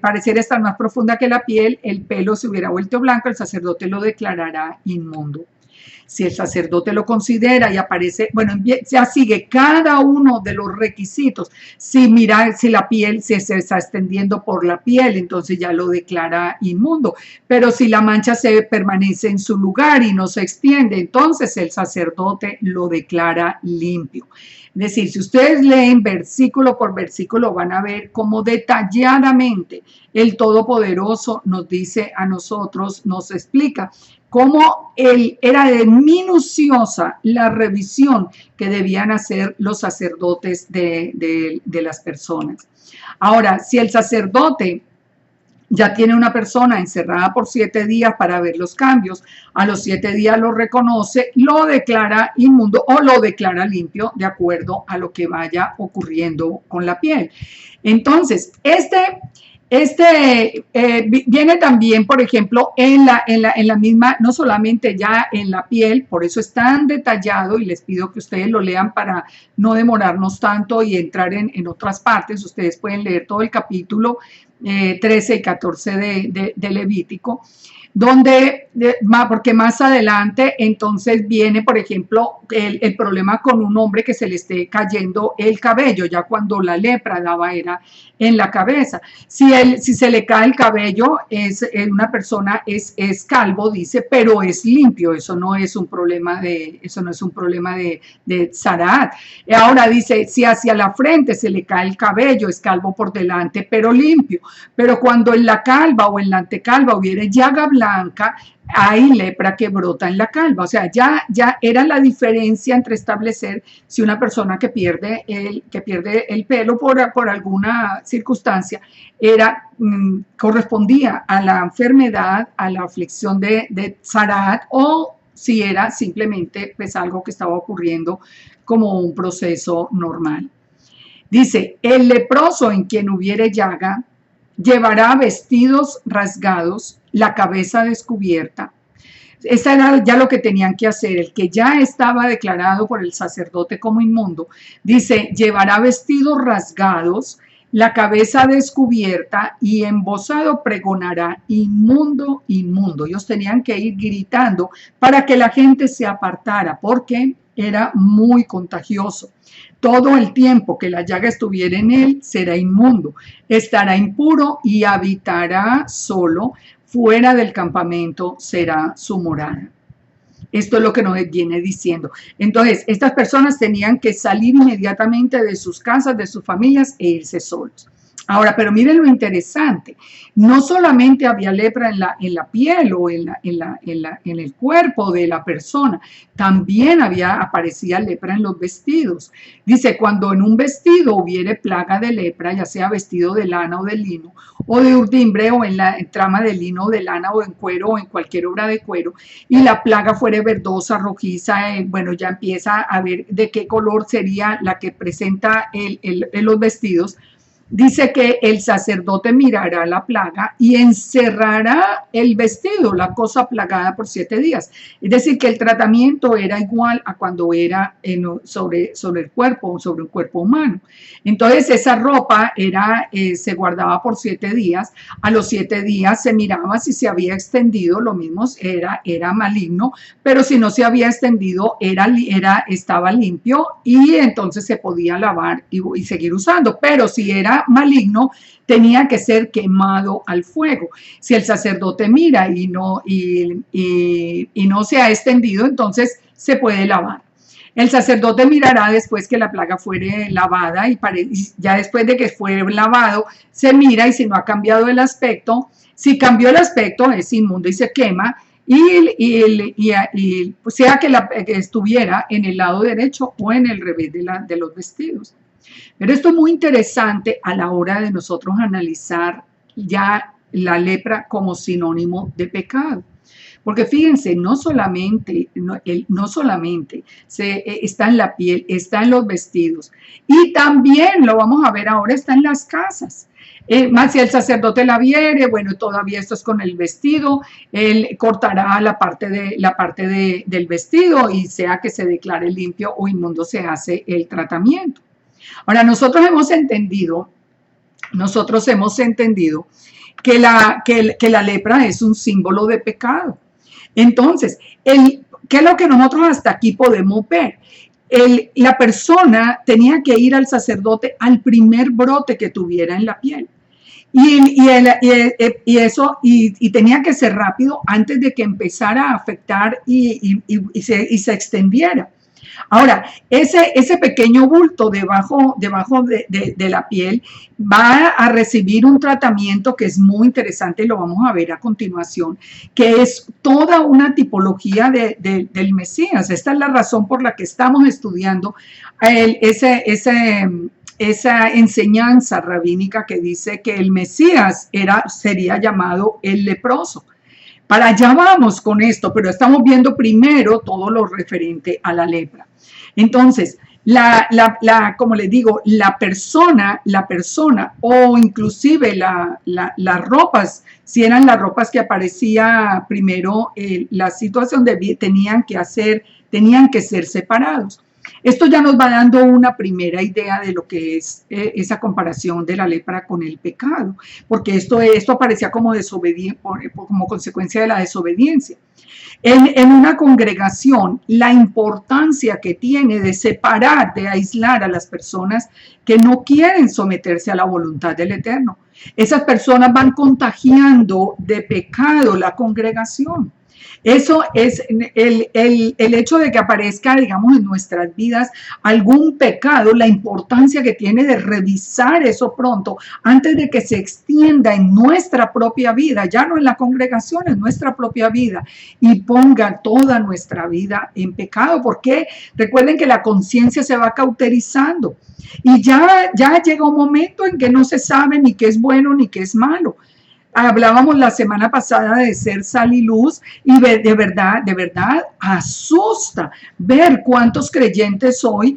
Speaker 1: pareciera estar más profunda que la piel, el pelo se hubiera vuelto blanco, el sacerdote lo declarará inmundo. Si el sacerdote lo considera y aparece, bueno, ya sigue cada uno de los requisitos. Si la piel se está extendiendo por la piel, entonces ya lo declara inmundo. Pero si la mancha se permanece en su lugar y no se extiende, entonces el sacerdote lo declara limpio. Es decir, si ustedes leen versículo por versículo, van a ver cómo detalladamente el Todopoderoso nos dice a nosotros, nos explica cómo era de minuciosa la revisión que debían hacer los sacerdotes de las personas. Ahora, si el sacerdote ya tiene una persona encerrada por 7 días para ver los cambios, a los 7 días lo reconoce, lo declara inmundo o lo declara limpio de acuerdo a lo que vaya ocurriendo con la piel. Entonces, viene también, por ejemplo, en la misma, no solamente ya en la piel, por eso es tan detallado y les pido que ustedes lo lean para no demorarnos tanto y entrar en otras partes. Ustedes pueden leer todo el capítulo 13 y 14 de Levítico, porque más adelante entonces viene, por ejemplo, el problema con un hombre que se le esté cayendo el cabello, ya cuando la lepra daba era en la cabeza. Si se le cae el cabello, una persona es calvo, dice, pero es limpio. Eso no es un problema de Zaraat. Ahora dice, si hacia la frente se le cae el cabello, es calvo por delante, pero limpio. Pero cuando en la calva o en la antecalva hubiera llaga blanca, hay lepra que brota en la calva. O sea, ya era la diferencia entre establecer si una persona que pierde el pelo por alguna circunstancia correspondía a la enfermedad, a la aflicción de Zaraat, o si era simplemente pues algo que estaba ocurriendo como un proceso normal. Dice, el leproso en quien hubiere llaga llevará vestidos rasgados, la cabeza descubierta. Esa era ya lo que tenían que hacer. El que ya estaba declarado por el sacerdote como inmundo, dice, llevará vestidos rasgados, la cabeza descubierta y embozado pregonará, inmundo, inmundo. Ellos tenían que ir gritando para que la gente se apartara, porque era muy contagioso. Todo el tiempo que la llaga estuviera en él será inmundo, estará impuro y habitará solo, fuera del campamento será su morada. Esto es lo que nos viene diciendo. Entonces, estas personas tenían que salir inmediatamente de sus casas, de sus familias e irse solos. Ahora, pero miren lo interesante, no solamente había lepra en la piel o en el cuerpo de la persona, también aparecía lepra en los vestidos. Dice, cuando en un vestido hubiere plaga de lepra, ya sea vestido de lana o de lino, o de urdimbre, o en trama de lino o de lana, o en cuero, o en cualquier obra de cuero, y la plaga fuere verdosa, rojiza, bueno, ya empieza a ver de qué color sería la que presenta los vestidos. Dice que el sacerdote mirará la plaga y encerrará el vestido, la cosa plagada, por 7 días. Es decir, que el tratamiento era igual a cuando era sobre el cuerpo, sobre un cuerpo humano. Entonces, esa ropa se guardaba por 7 días. A los 7 días se miraba si se había extendido, lo mismo era maligno, pero si no se había extendido, estaba limpio y entonces se podía lavar y seguir usando. Pero si era maligno, tenía que ser quemado al fuego. Si el sacerdote mira y no se ha extendido, entonces se puede lavar. El sacerdote mirará después que la plaga fuere lavada y ya después de que fue lavado, se mira y si no ha cambiado el aspecto, si cambió el aspecto es inmundo y se quema, sea que estuviera en el lado derecho o en el revés de los vestidos. Pero esto es muy interesante a la hora de nosotros analizar ya la lepra como sinónimo de pecado. Porque fíjense, no solamente está en la piel, está en los vestidos, y también, lo vamos a ver ahora, está en las casas. Más si el sacerdote la viere, bueno, todavía esto es con el vestido, él cortará la parte del vestido, y sea que se declare limpio o inmundo, se hace el tratamiento. Ahora, nosotros hemos entendido que la lepra es un símbolo de pecado. Entonces, ¿qué es lo que nosotros hasta aquí podemos ver? La persona tenía que ir al sacerdote al primer brote que tuviera en la piel. Y tenía que ser rápido antes de que empezara a afectar y se extendiera. Ahora, ese pequeño bulto debajo de la piel va a recibir un tratamiento que es muy interesante, y lo vamos a ver a continuación, que es toda una tipología del Mesías. Esta es la razón por la que estamos estudiando esa enseñanza rabínica que dice que el Mesías sería llamado el leproso. Para allá vamos con esto, pero estamos viendo primero todo lo referente a la lepra. Entonces, como les digo, la persona o inclusive las ropas, si eran las ropas que aparecía primero, la situación tenían que ser separados. Esto ya nos va dando una primera idea de lo que es esa comparación de la lepra con el pecado, porque esto aparecía como como consecuencia de la desobediencia. En una congregación, la importancia que tiene de separar, de aislar a las personas que no quieren someterse a la voluntad del Eterno. Esas personas van contagiando de pecado la congregación. Eso es el hecho de que aparezca, digamos, en nuestras vidas algún pecado, la importancia que tiene de revisar eso pronto antes de que se extienda en nuestra propia vida, ya no en la congregación, en nuestra propia vida, y ponga toda nuestra vida en pecado, porque recuerden que la conciencia se va cauterizando y ya llega un momento en que no se sabe ni qué es bueno ni qué es malo. Hablábamos la semana pasada de ser sal y luz, y de verdad asusta ver cuántos creyentes hoy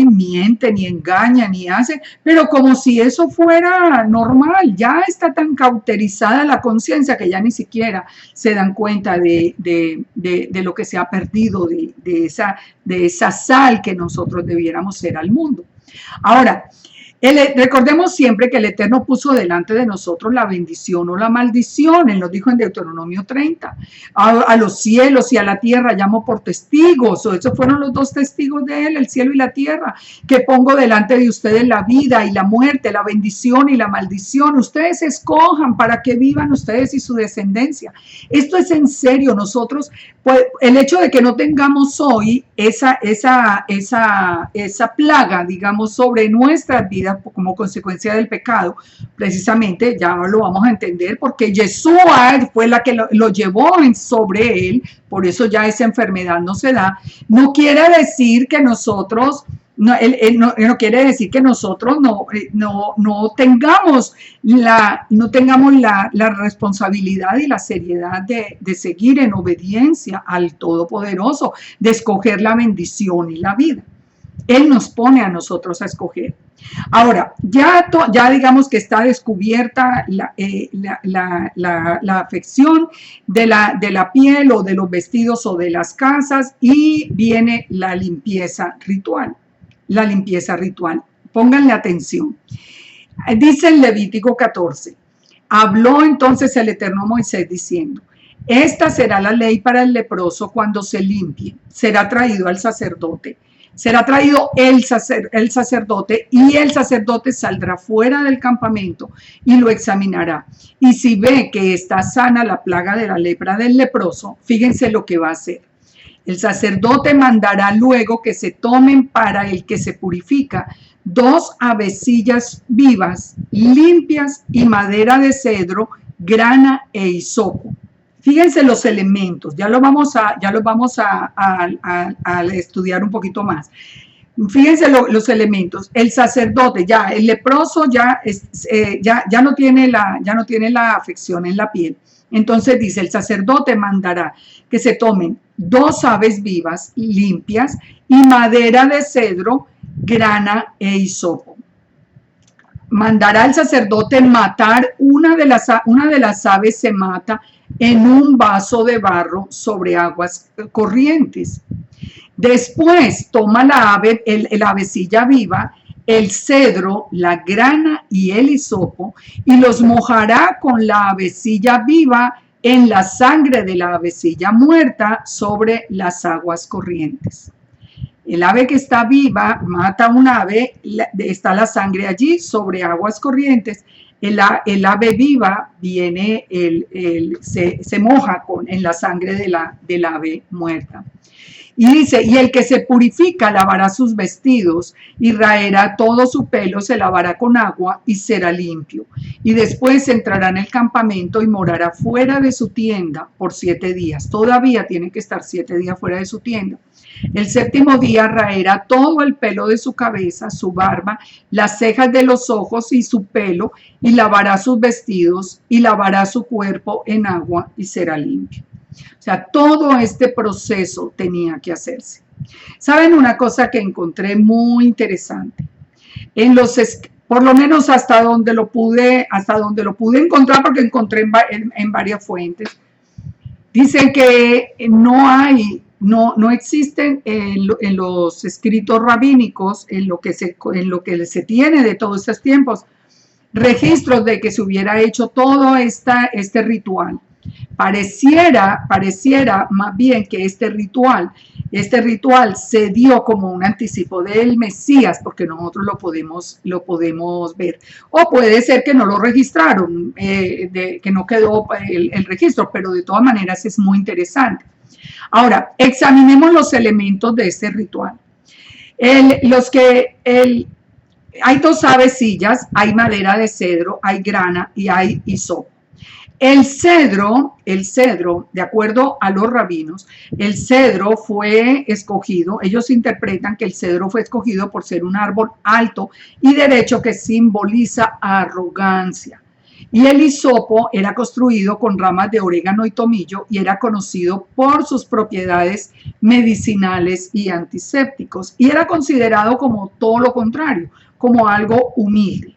Speaker 1: mienten y engañan y hacen, pero como si eso fuera normal. Ya está tan cauterizada la conciencia que ya ni siquiera se dan cuenta de lo que se ha perdido, de esa sal que nosotros debiéramos ser al mundo. Ahora, recordemos siempre que el Eterno puso delante de nosotros la bendición o la maldición. Él nos dijo en Deuteronomio 30, a los cielos y a la tierra llamo por testigos, o esos fueron los dos testigos de él, el cielo y la tierra, que pongo delante de ustedes la vida y la muerte, la bendición y la maldición. Ustedes escojan para que vivan ustedes y su descendencia. Esto es en serio. Nosotros, pues, el hecho de que no tengamos hoy esa plaga, digamos, sobre nuestras vidas como consecuencia del pecado, precisamente ya lo vamos a entender, porque Yeshua fue la que lo llevó sobre él, por eso ya esa enfermedad no se da. No quiere decir que nosotros no quiere decir que nosotros no tengamos la responsabilidad y la seriedad de seguir en obediencia al Todopoderoso, de escoger la bendición y la vida. Él nos pone a nosotros a escoger. Ahora, ya digamos que está descubierta la afección de la piel o de los vestidos o de las casas, y viene la limpieza ritual. La limpieza ritual. Pónganle atención. Dice en Levítico 14, habló entonces el Eterno a Moisés diciendo, esta será la ley para el leproso cuando se limpie, será traído al sacerdote. Será traído el sacerdote, y el sacerdote saldrá fuera del campamento y lo examinará. Y si ve que está sana la plaga de la lepra del leproso, fíjense lo que va a hacer. El sacerdote mandará luego que se tomen para el que se purifica 2 avecillas vivas, limpias, y madera de cedro, grana e hisopo. Fíjense los elementos, ya los vamos a estudiar un poquito más. Fíjense los elementos. El sacerdote, ya, el leproso ya no tiene la afección en la piel. Entonces dice, el sacerdote mandará que se tomen 2 aves vivas limpias y madera de cedro, grana e hisopo. Mandará el sacerdote matar una de las aves, se mata en un vaso de barro sobre aguas corrientes. Después toma la avecilla viva, el cedro, la grana y el hisopo, y los mojará con la avecilla viva en la sangre de la avecilla muerta sobre las aguas corrientes. El ave que está viva mata un ave, está la sangre allí sobre aguas corrientes. El ave viva viene, se moja en la sangre del ave muerta. Y dice, y el que se purifica lavará sus vestidos y raerá todo su pelo, se lavará con agua y será limpio. Y después entrará en el campamento y morará fuera de su tienda por 7 días. Todavía tiene que estar 7 días fuera de su tienda. El 7º día raerá todo el pelo de su cabeza, su barba, las cejas de los ojos y su pelo, y lavará sus vestidos y lavará su cuerpo en agua y será limpio. O sea, todo este proceso tenía que hacerse. ¿Saben una cosa que encontré muy interesante? Por lo menos hasta donde lo pude encontrar, porque encontré en varias fuentes, dicen que no existen en los escritos rabínicos, en lo que se tiene de todos estos tiempos, registros de que se hubiera hecho todo este ritual. Pareciera más bien que este ritual se dio como un anticipo del Mesías, porque nosotros lo podemos ver. O puede ser que no lo registraron, que no quedó el registro, pero de todas maneras es muy interesante. Ahora, examinemos los elementos de este ritual. Hay 2 avecillas, hay madera de cedro, hay grana y hay hisopo. El cedro, de acuerdo a los rabinos, el cedro fue escogido, ellos interpretan que el cedro fue escogido por ser un árbol alto y derecho que simboliza arrogancia. Y el hisopo era construido con ramas de orégano y tomillo y era conocido por sus propiedades medicinales y antisépticos. Y era considerado como todo lo contrario, como algo humilde.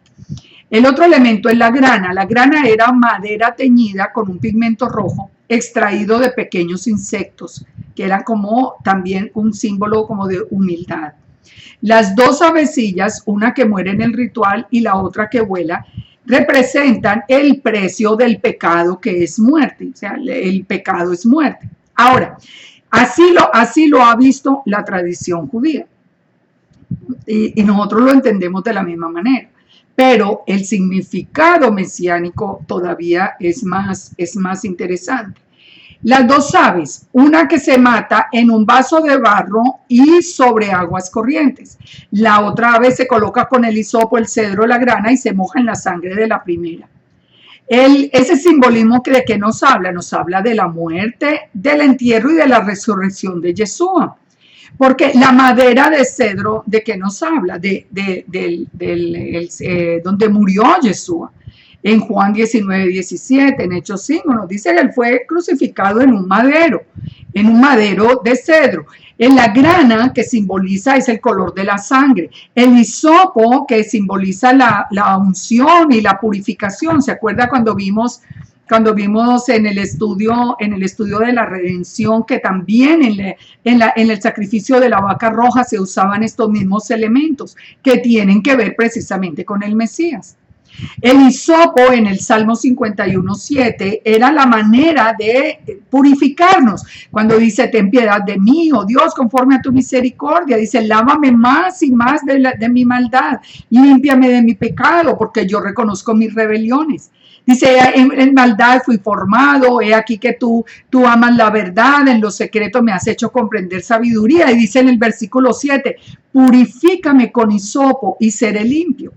Speaker 1: El otro elemento es la grana. La grana era madera teñida con un pigmento rojo extraído de pequeños insectos, que eran como también un símbolo como de humildad. Las 2 avecillas, una que muere en el ritual y la otra que vuela, representan el precio del pecado, que es muerte. O sea, el pecado es muerte. Ahora, así lo ha visto la tradición judía. Y nosotros lo entendemos de la misma manera. Pero el significado mesiánico todavía es más interesante. Las 2 aves, una que se mata en un vaso de barro y sobre aguas corrientes. La otra ave se coloca con el hisopo, el cedro, la grana y se moja en la sangre de la primera. Ese simbolismo de que nos habla de la muerte, del entierro y de la resurrección de Yeshua. Porque la madera de cedro, ¿de qué nos habla? Donde murió Yeshua. En Juan 19, 17, en Hechos 5, nos dice que él fue crucificado en un madero de cedro. En la grana, que simboliza, es el color de la sangre. El hisopo, que simboliza la unción y la purificación. ¿Se acuerda cuando vimos en el estudio de la redención que también en el sacrificio de la vaca roja se usaban estos mismos elementos que tienen que ver precisamente con el Mesías? El hisopo en el Salmo 51:7 era la manera de purificarnos. Cuando dice, ten piedad de mí, oh Dios, conforme a tu misericordia. Dice, lávame más y más de mi maldad, límpiame de mi pecado, porque yo reconozco mis rebeliones. Dice, en maldad fui formado, he aquí que tú amas la verdad, en lo secreto me has hecho comprender sabiduría. Y dice en el versículo 7, purifícame con hisopo y seré limpio.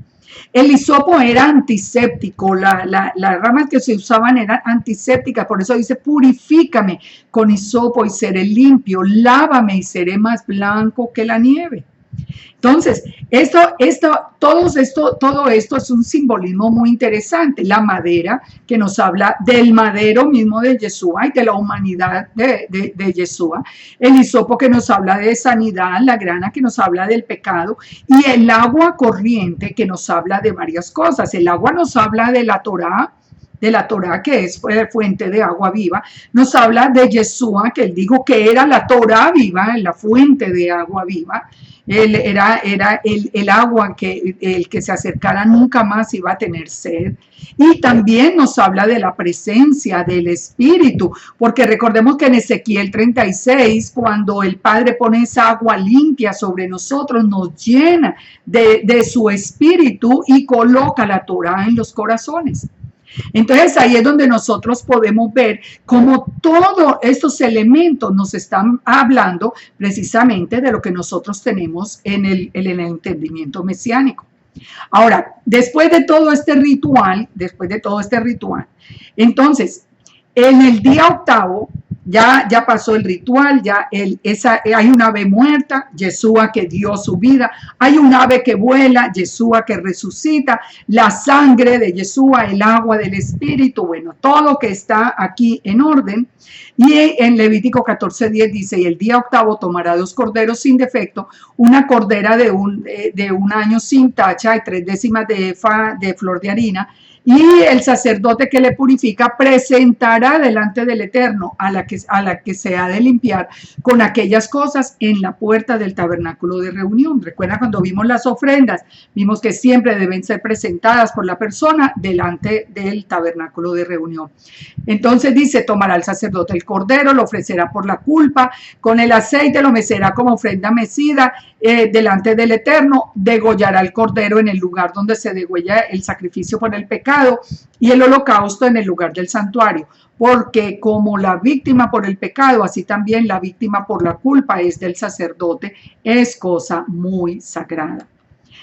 Speaker 1: El hisopo era antiséptico, las ramas que se usaban eran antisépticas, por eso dice, purifícame con hisopo y seré limpio, lávame y seré más blanco que la nieve. Entonces, todo esto es un simbolismo muy interesante. La madera que nos habla del madero mismo de Yeshua y de la humanidad de Yeshua. El hisopo que nos habla de sanidad, la grana que nos habla del pecado y el agua corriente que nos habla de varias cosas. El agua nos habla de la Torá que es fuente de agua viva, nos habla de Yeshua, que él dijo que era la Torá viva, la fuente de agua viva. Él era el agua que el que se acercara nunca más iba a tener sed. Y también nos habla de la presencia del Espíritu, porque recordemos que en Ezequiel 36, cuando el Padre pone esa agua limpia sobre nosotros, nos llena de su Espíritu y coloca la Torá en los corazones. Entonces ahí es donde nosotros podemos ver cómo todos estos elementos nos están hablando precisamente de lo que nosotros tenemos en el entendimiento mesiánico. Ahora, después de todo este ritual, entonces, en el día octavo, ya pasó el ritual, hay un ave muerta, Yeshua que dio su vida, hay un ave que vuela, Yeshua que resucita, la sangre de Yeshua, el agua del Espíritu, bueno, todo que está aquí en orden. Y en Levítico 14:10 dice, y el día octavo tomará 2 corderos sin defecto, una cordera de un año sin tacha y 3 décimas de efa de flor de harina, y el sacerdote que le purifica presentará delante del Eterno a la que se ha de limpiar con aquellas cosas en la puerta del tabernáculo de reunión. Recuerda cuando vimos las ofrendas, vimos que siempre deben ser presentadas por la persona delante del tabernáculo de reunión. Entonces dice, tomará el sacerdote el cordero, lo ofrecerá por la culpa, con el aceite lo mecerá como ofrenda mecida delante del Eterno, degollará el cordero en el lugar donde se degüella el sacrificio por el pecado y el holocausto en el lugar del santuario, porque como la víctima por el pecado, así también la víctima por la culpa es del sacerdote, es cosa muy sagrada.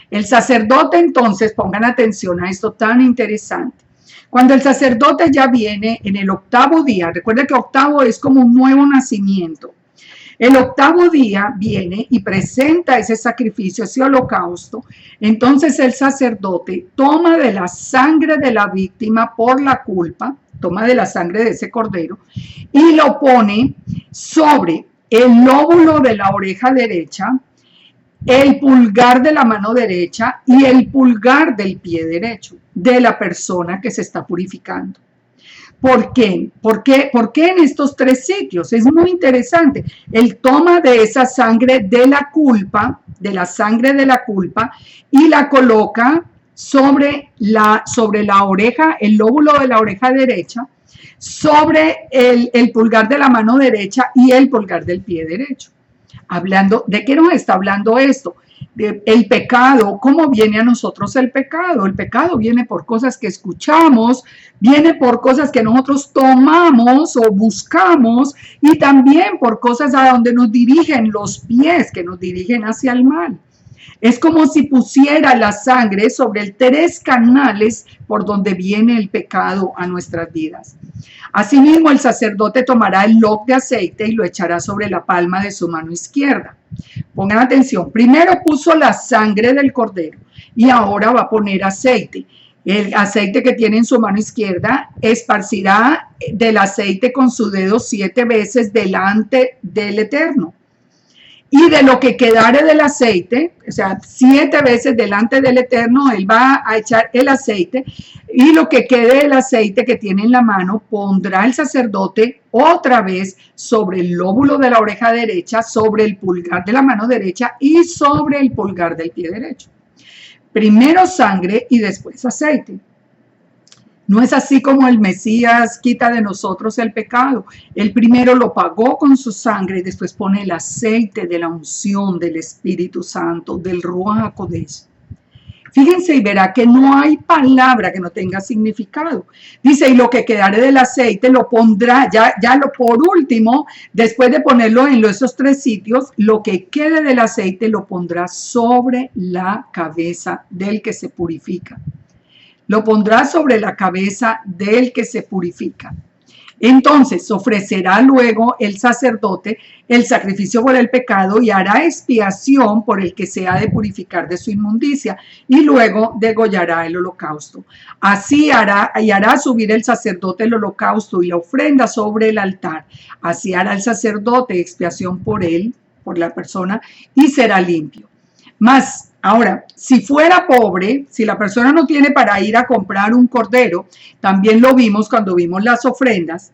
Speaker 1: El sacerdote entonces, pongan atención a esto tan interesante, cuando el sacerdote ya viene en el octavo día, recuerden que octavo es como un nuevo nacimiento. El octavo día viene y presenta ese sacrificio, ese holocausto. Entonces el sacerdote toma de la sangre de la víctima por la culpa, toma de la sangre de ese cordero y lo pone sobre el lóbulo de la oreja derecha, el pulgar de la mano derecha y el pulgar del pie derecho de la persona que se está purificando. ¿Por qué? ¿Por qué en estos 3 sitios? Es muy interesante. Él toma de esa sangre de la culpa, y la coloca sobre la oreja, el lóbulo de la oreja derecha, sobre el pulgar de la mano derecha y el pulgar del pie derecho. Hablando, ¿de qué nos está hablando esto? El pecado, ¿cómo viene a nosotros el pecado? El pecado viene por cosas que escuchamos, viene por cosas que nosotros tomamos o buscamos y también por cosas a donde nos dirigen los pies, que nos dirigen hacia el mal. Es como si pusiera la sangre sobre 3 canales por donde viene el pecado a nuestras vidas. Asimismo, el sacerdote tomará el log de aceite y lo echará sobre la palma de su mano izquierda. Pongan atención, primero puso la sangre del cordero y ahora va a poner aceite. El aceite que tiene en su mano izquierda esparcirá del aceite con su dedo 7 veces delante del Eterno. Y de lo que quedare del aceite, o sea, 7 veces delante del Eterno, él va a echar el aceite, y lo que quede del aceite que tiene en la mano, pondrá el sacerdote otra vez sobre el lóbulo de la oreja derecha, sobre el pulgar de la mano derecha y sobre el pulgar del pie derecho. Primero sangre y después aceite. No es así como el Mesías quita de nosotros el pecado. Él primero lo pagó con su sangre y después pone el aceite de la unción del Espíritu Santo, del Ruach HaKodesh. Fíjense y verá que no hay palabra que no tenga significado. Dice, y lo que quedare del aceite lo pondrá, por último, después de ponerlo en esos 3 sitios, lo que quede del aceite lo pondrá sobre la cabeza del que se purifica. Lo pondrá sobre la cabeza del que se purifica. Entonces ofrecerá luego el sacerdote el sacrificio por el pecado y hará expiación por el que se ha de purificar de su inmundicia, y luego degollará el holocausto. Así hará subir el sacerdote el holocausto y la ofrenda sobre el altar. Así hará el sacerdote expiación por él, por la persona, y será limpio. Mas ahora, si fuera pobre, si la persona no tiene para ir a comprar un cordero, también lo vimos cuando vimos las ofrendas,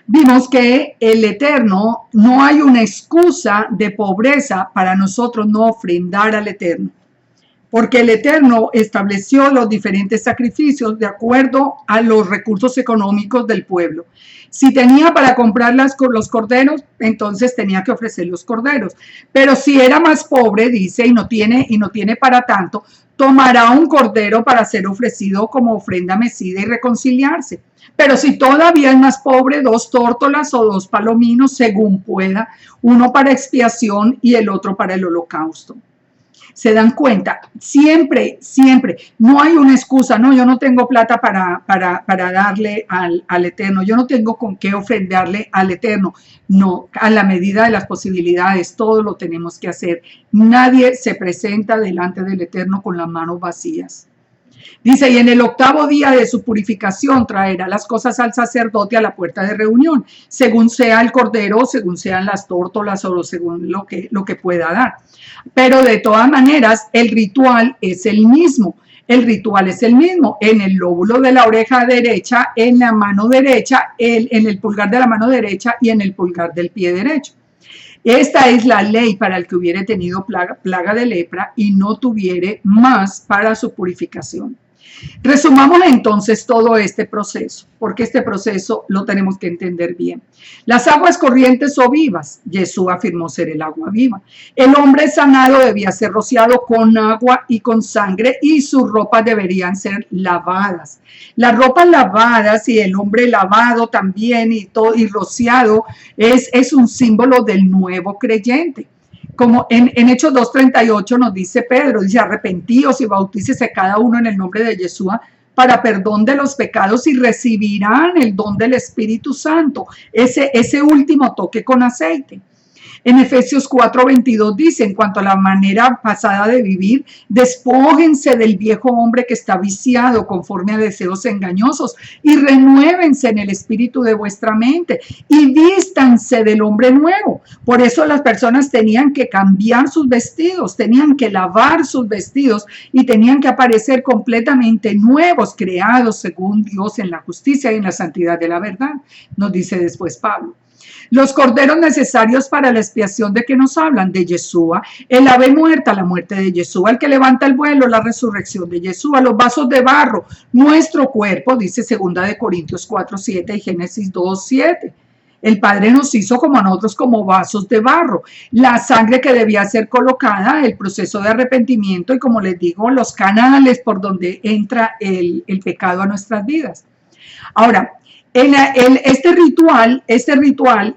Speaker 1: vimos que el Eterno, no hay una excusa de pobreza para nosotros no ofrendar al Eterno, porque el Eterno estableció los diferentes sacrificios de acuerdo a los recursos económicos del pueblo. Si tenía para comprar los corderos, entonces tenía que ofrecer los corderos. Pero si era más pobre, dice, y no tiene para tanto, tomará un cordero para ser ofrecido como ofrenda mecida y reconciliarse. Pero si todavía es más pobre, 2 tórtolas o 2 palominos, según pueda, uno para expiación y el otro para el holocausto. Se dan cuenta, siempre, no hay una excusa, no, yo no tengo plata para darle al Eterno, yo no tengo con qué ofrendarle al Eterno. No, a la medida de las posibilidades, todo lo tenemos que hacer. Nadie se presenta delante del Eterno con las manos vacías. Dice, y en el 8º día de su purificación traerá las cosas al sacerdote a la puerta de reunión, según sea el cordero, según sean las tórtolas o según lo que pueda dar. Pero de todas maneras, el ritual es el mismo. El ritual es el mismo. En el lóbulo de la oreja derecha, en la mano derecha, en el pulgar de la mano derecha y en el pulgar del pie derecho. Esta es la ley para el que hubiere tenido plaga de lepra y no tuviere más para su purificación. Resumamos entonces todo este proceso, porque este proceso lo tenemos que entender bien. Las aguas corrientes o vivas, Jesús afirmó ser el agua viva. El hombre sanado debía ser rociado con agua y con sangre y sus ropas deberían ser lavadas. Las ropas lavadas y el hombre lavado también y rociado es un símbolo del nuevo creyente. Como en Hechos 2:38 nos dice Pedro, dice, arrepentíos y bautícese cada uno en el nombre de Yeshua para perdón de los pecados y recibirán el don del Espíritu Santo, ese último toque con aceite. En Efesios 4:22 dice, en cuanto a la manera pasada de vivir, despójense del viejo hombre que está viciado conforme a deseos engañosos y renuévense en el espíritu de vuestra mente y vístanse del hombre nuevo. Por eso las personas tenían que cambiar sus vestidos, tenían que lavar sus vestidos y tenían que aparecer completamente nuevos, creados según Dios en la justicia y en la santidad de la verdad, nos dice después Pablo. Los corderos necesarios para la expiación de que nos hablan, de Yeshua, el ave muerta, la muerte de Yeshua, el que levanta el vuelo, la resurrección de Yeshua, los vasos de barro, nuestro cuerpo, dice 2 Corintios 4:7 y Génesis 2:7. El Padre nos hizo como a nosotros como vasos de barro, la sangre que debía ser colocada, el proceso de arrepentimiento y, como les digo, los canales por donde entra el pecado a nuestras vidas. Ahora, este ritual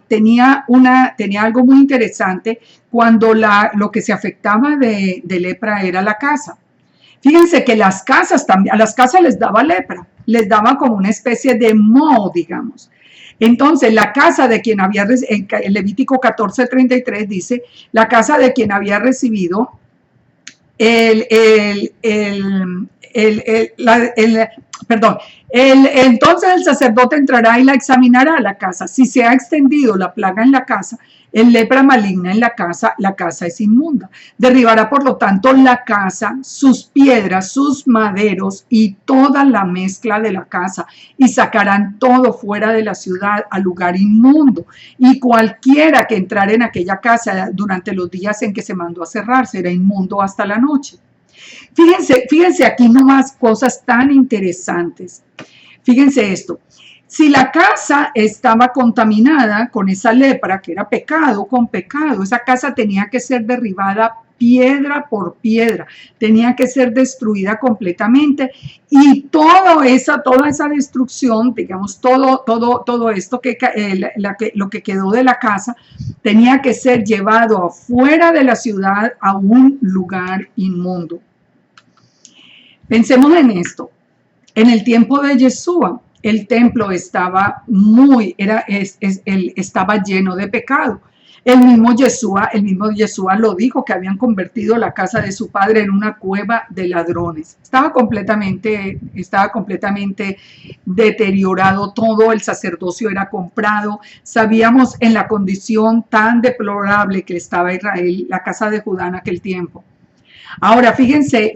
Speaker 1: tenía algo muy interesante cuando lo que se afectaba de lepra era la casa. Fíjense que a las casas les daba lepra, les daba como una especie de moho, digamos. Entonces, la casa de quien había, en Levítico 14:33 dice, la casa de quien había recibido entonces el sacerdote entrará y la examinará la casa. Si se ha extendido la plaga en la casa, en lepra maligna en la casa es inmunda. Derribará por lo tanto la casa, sus piedras, sus maderos y toda la mezcla de la casa y sacarán todo fuera de la ciudad al lugar inmundo. Y cualquiera que entrara en aquella casa durante los días en que se mandó a cerrar será inmundo hasta la noche. Fíjense aquí nomás cosas tan interesantes. Fíjense esto. Si la casa estaba contaminada con esa lepra, que era pecado con pecado, esa casa tenía que ser derribada piedra por piedra, tenía que ser destruida completamente y toda esa destrucción, digamos, todo esto lo que quedó de la casa tenía que ser llevado afuera de la ciudad a un lugar inmundo. Pensemos en esto. En el tiempo de Yeshua, el templo estaba estaba lleno de pecado. El mismo Yeshua lo dijo, que habían convertido la casa de su padre en una cueva de ladrones. Estaba completamente deteriorado todo, el sacerdocio era comprado. Sabíamos en la condición tan deplorable que estaba Israel, la casa de Judá en aquel tiempo. Ahora, fíjense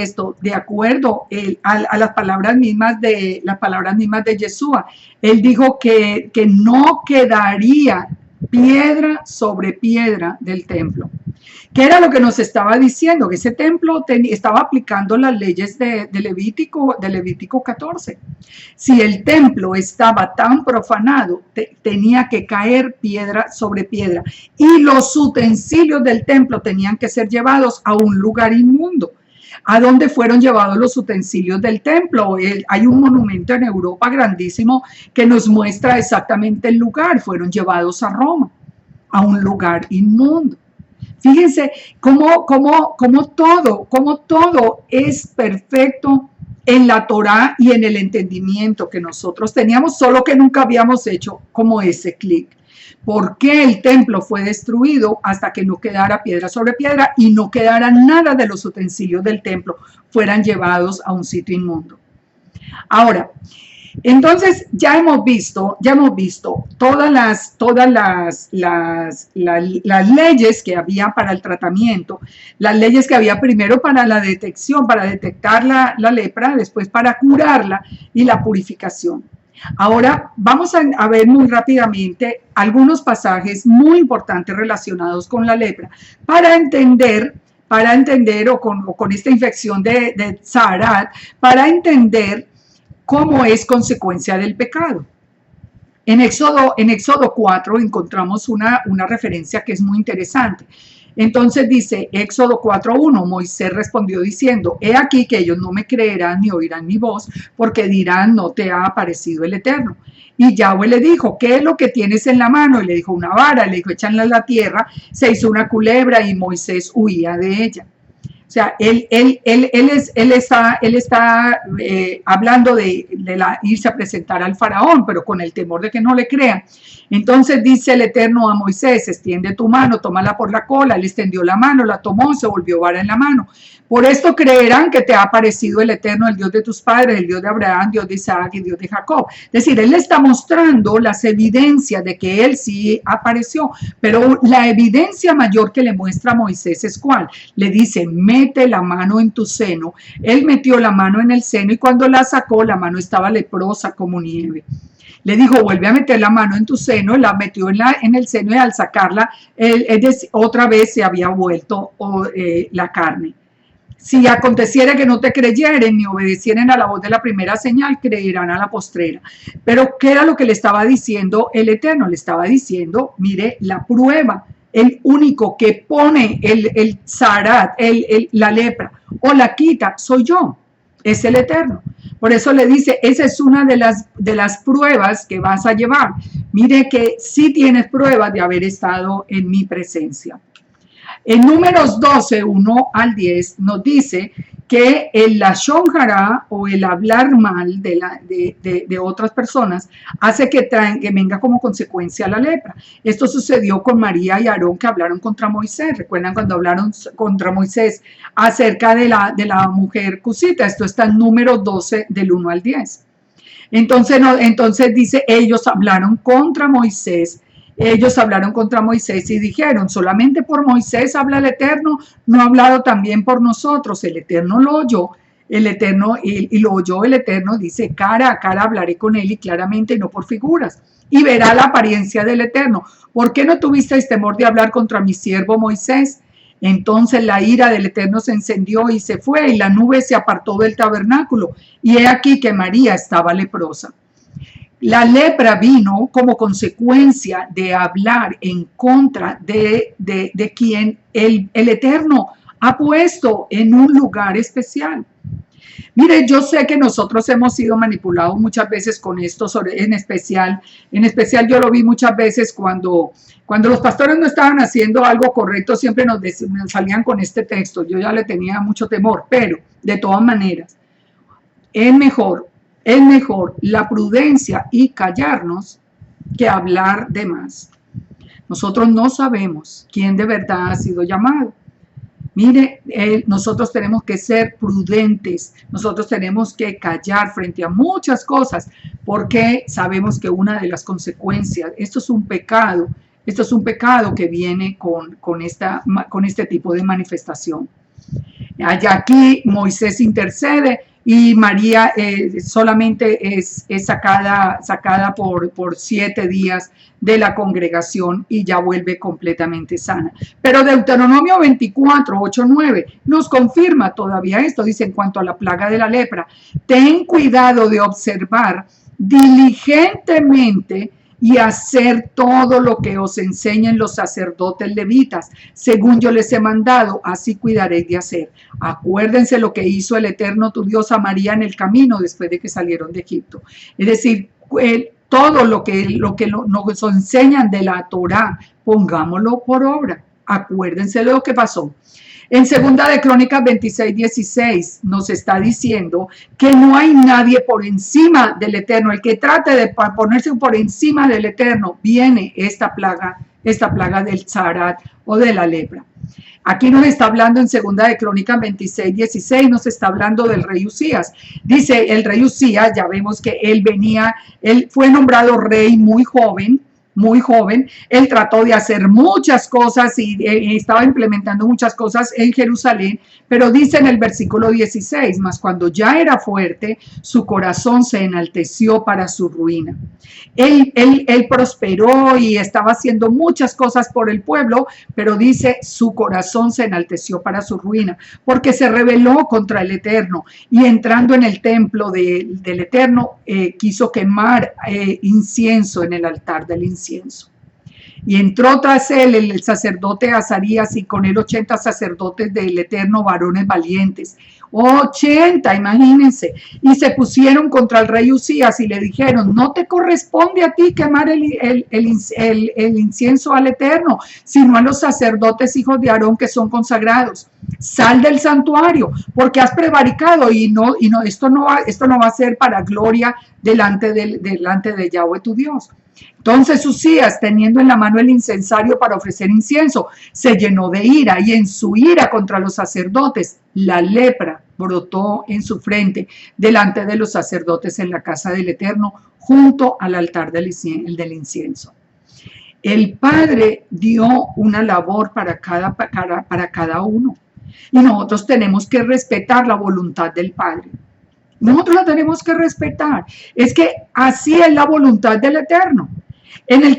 Speaker 1: esto, de acuerdo a las palabras mismas de Yeshua, él dijo que no quedaría piedra sobre piedra del templo. ¿Qué era lo que nos estaba diciendo? Que ese templo estaba aplicando las leyes de Levítico 14. Si el templo estaba tan profanado, tenía que caer piedra sobre piedra. Y los utensilios del templo tenían que ser llevados a un lugar inmundo. ¿A dónde fueron llevados los utensilios del templo? Hay un monumento en Europa grandísimo que nos muestra exactamente el lugar. Fueron llevados a Roma, a un lugar inmundo. Fíjense cómo todo es perfecto en la Torá y en el entendimiento que nosotros teníamos, solo que nunca habíamos hecho como ese clic. ¿Por qué el templo fue destruido hasta que no quedara piedra sobre piedra y no quedara nada de los utensilios del templo, fueran llevados a un sitio inmundo? Ahora, entonces ya hemos visto todas las leyes que había para el tratamiento, las leyes que había primero para la detección, para detectar la lepra, después para curarla y la purificación. Ahora vamos a ver muy rápidamente algunos pasajes muy importantes relacionados con la lepra para entender o con esta infección de Tzarat, para entender cómo es consecuencia del pecado. En Éxodo 4 encontramos una referencia que es muy interesante. Entonces dice Éxodo 4:1, Moisés respondió diciendo, he aquí que ellos no me creerán ni oirán mi voz, porque dirán, no te ha aparecido el Eterno. Y Yahweh le dijo, ¿qué es lo que tienes en la mano? Y le dijo, una vara. Y le dijo, échanla a la tierra. Se hizo una culebra y Moisés huía de ella. O sea, él está hablando de irse a presentar al faraón, pero con el temor de que no le crean. Entonces dice el Eterno a Moisés, extiende tu mano, tómala por la cola. Él extendió la mano, la tomó, se volvió vara en la mano. Por esto creerán que te ha aparecido el Eterno, el Dios de tus padres, el Dios de Abraham, Dios de Isaac y Dios de Jacob. Es decir, él le está mostrando las evidencias de que él sí apareció, pero la evidencia mayor que le muestra a Moisés es ¿cuál? Le dice, mete la mano en tu seno. Él metió la mano en el seno y cuando la sacó, la mano estaba leprosa como nieve. Le dijo, vuelve a meter la mano en tu seno, la metió en el seno y al sacarla, otra vez se había vuelto la carne. Si aconteciera que no te creyeren ni obedecieren a la voz de la primera señal, creerán a la postrera. Pero ¿qué era lo que le estaba diciendo el Eterno? Le estaba diciendo, mire, la prueba, el único que pone el Tzarat, la lepra, o la quita, soy yo, es el Eterno. Por eso le dice, esa es una de las pruebas que vas a llevar. Mire que sí tienes pruebas de haber estado en mi presencia. En Números 12, 1 al 10, nos dice que el lashon hara o el hablar mal de otras personas hace que venga como consecuencia la lepra. Esto sucedió con María y Aarón, que hablaron contra Moisés. ¿Recuerdan cuando hablaron contra Moisés acerca de la mujer cusita? Esto está en Números 12 del 1 al 10. Entonces dice, ellos hablaron contra Moisés y dijeron, solamente por Moisés habla el Eterno, no ha hablado también por nosotros. El Eterno lo oyó, y lo oyó el Eterno, dice, cara a cara hablaré con él y claramente, y no por figuras, y verá la apariencia del Eterno. ¿Por qué no tuvisteis temor de hablar contra mi siervo Moisés? Entonces la ira del Eterno se encendió y se fue, y la nube se apartó del tabernáculo, y he aquí que María estaba leprosa. La lepra vino como consecuencia de hablar en contra de quien el Eterno ha puesto en un lugar especial. Mire, yo sé que nosotros hemos sido manipulados muchas veces con esto, en especial yo lo vi muchas veces cuando los pastores no estaban haciendo algo correcto, siempre nos salían con este texto. Yo ya le tenía mucho temor, pero de todas maneras, es es mejor la prudencia y callarnos que hablar de más. Nosotros no sabemos quién de verdad ha sido llamado. Mire, nosotros tenemos que ser prudentes, nosotros tenemos que callar frente a muchas cosas, porque sabemos que una de las consecuencias, esto es un pecado que viene con este tipo de manifestación. Allá aquí Moisés intercede y María solamente es sacada por 7 días de la congregación y ya vuelve completamente sana. Pero Deuteronomio 24, 8, 9 nos confirma todavía esto. Dice, en cuanto a la plaga de la lepra, ten cuidado de observar diligentemente y hacer todo lo que os enseñen los sacerdotes levitas, según yo les he mandado, así cuidaréis de hacer. Acuérdense lo que hizo el Eterno tu Dios a María en el camino después de que salieron de Egipto. Es decir, todo lo que nos enseñan de la Torá, pongámoslo por obra. Acuérdense de lo que pasó. En segunda de Crónicas 26, 16 nos está diciendo que no hay nadie por encima del Eterno. El que trate de ponerse por encima del Eterno, viene esta plaga del Tzarat o de la lepra. Aquí nos está hablando en segunda de Crónicas 26, 16, nos está hablando del rey Usías. Dice el rey Usías, ya vemos que él fue nombrado rey muy joven, él trató de hacer muchas cosas y estaba implementando muchas cosas en Jerusalén, pero dice en el versículo 16, mas cuando ya era fuerte, su corazón se enalteció para su ruina. Él prosperó y estaba haciendo muchas cosas por el pueblo, pero dice su corazón se enalteció para su ruina, porque se rebeló contra el Eterno y entrando en el templo del Eterno quiso quemar incienso en el altar del incienso. Y entró tras él el sacerdote Azarías y con él 80 sacerdotes del Eterno, varones valientes. 80, imagínense. Y se pusieron contra el rey Usías y le dijeron, no te corresponde a ti quemar el incienso al Eterno, sino a los sacerdotes hijos de Aarón que son consagrados. Sal del santuario, porque has prevaricado esto no va a ser para gloria delante de Yahweh tu Dios. Entonces Usías, teniendo en la mano el incensario para ofrecer incienso, se llenó de ira y en su ira contra los sacerdotes, la lepra brotó en su frente delante de los sacerdotes en la casa del Eterno, junto al altar del incienso. El Padre dio una labor para cada uno y nosotros tenemos que respetar la voluntad del Padre. Nosotros la tenemos que respetar. Es que así es la voluntad del Eterno. En el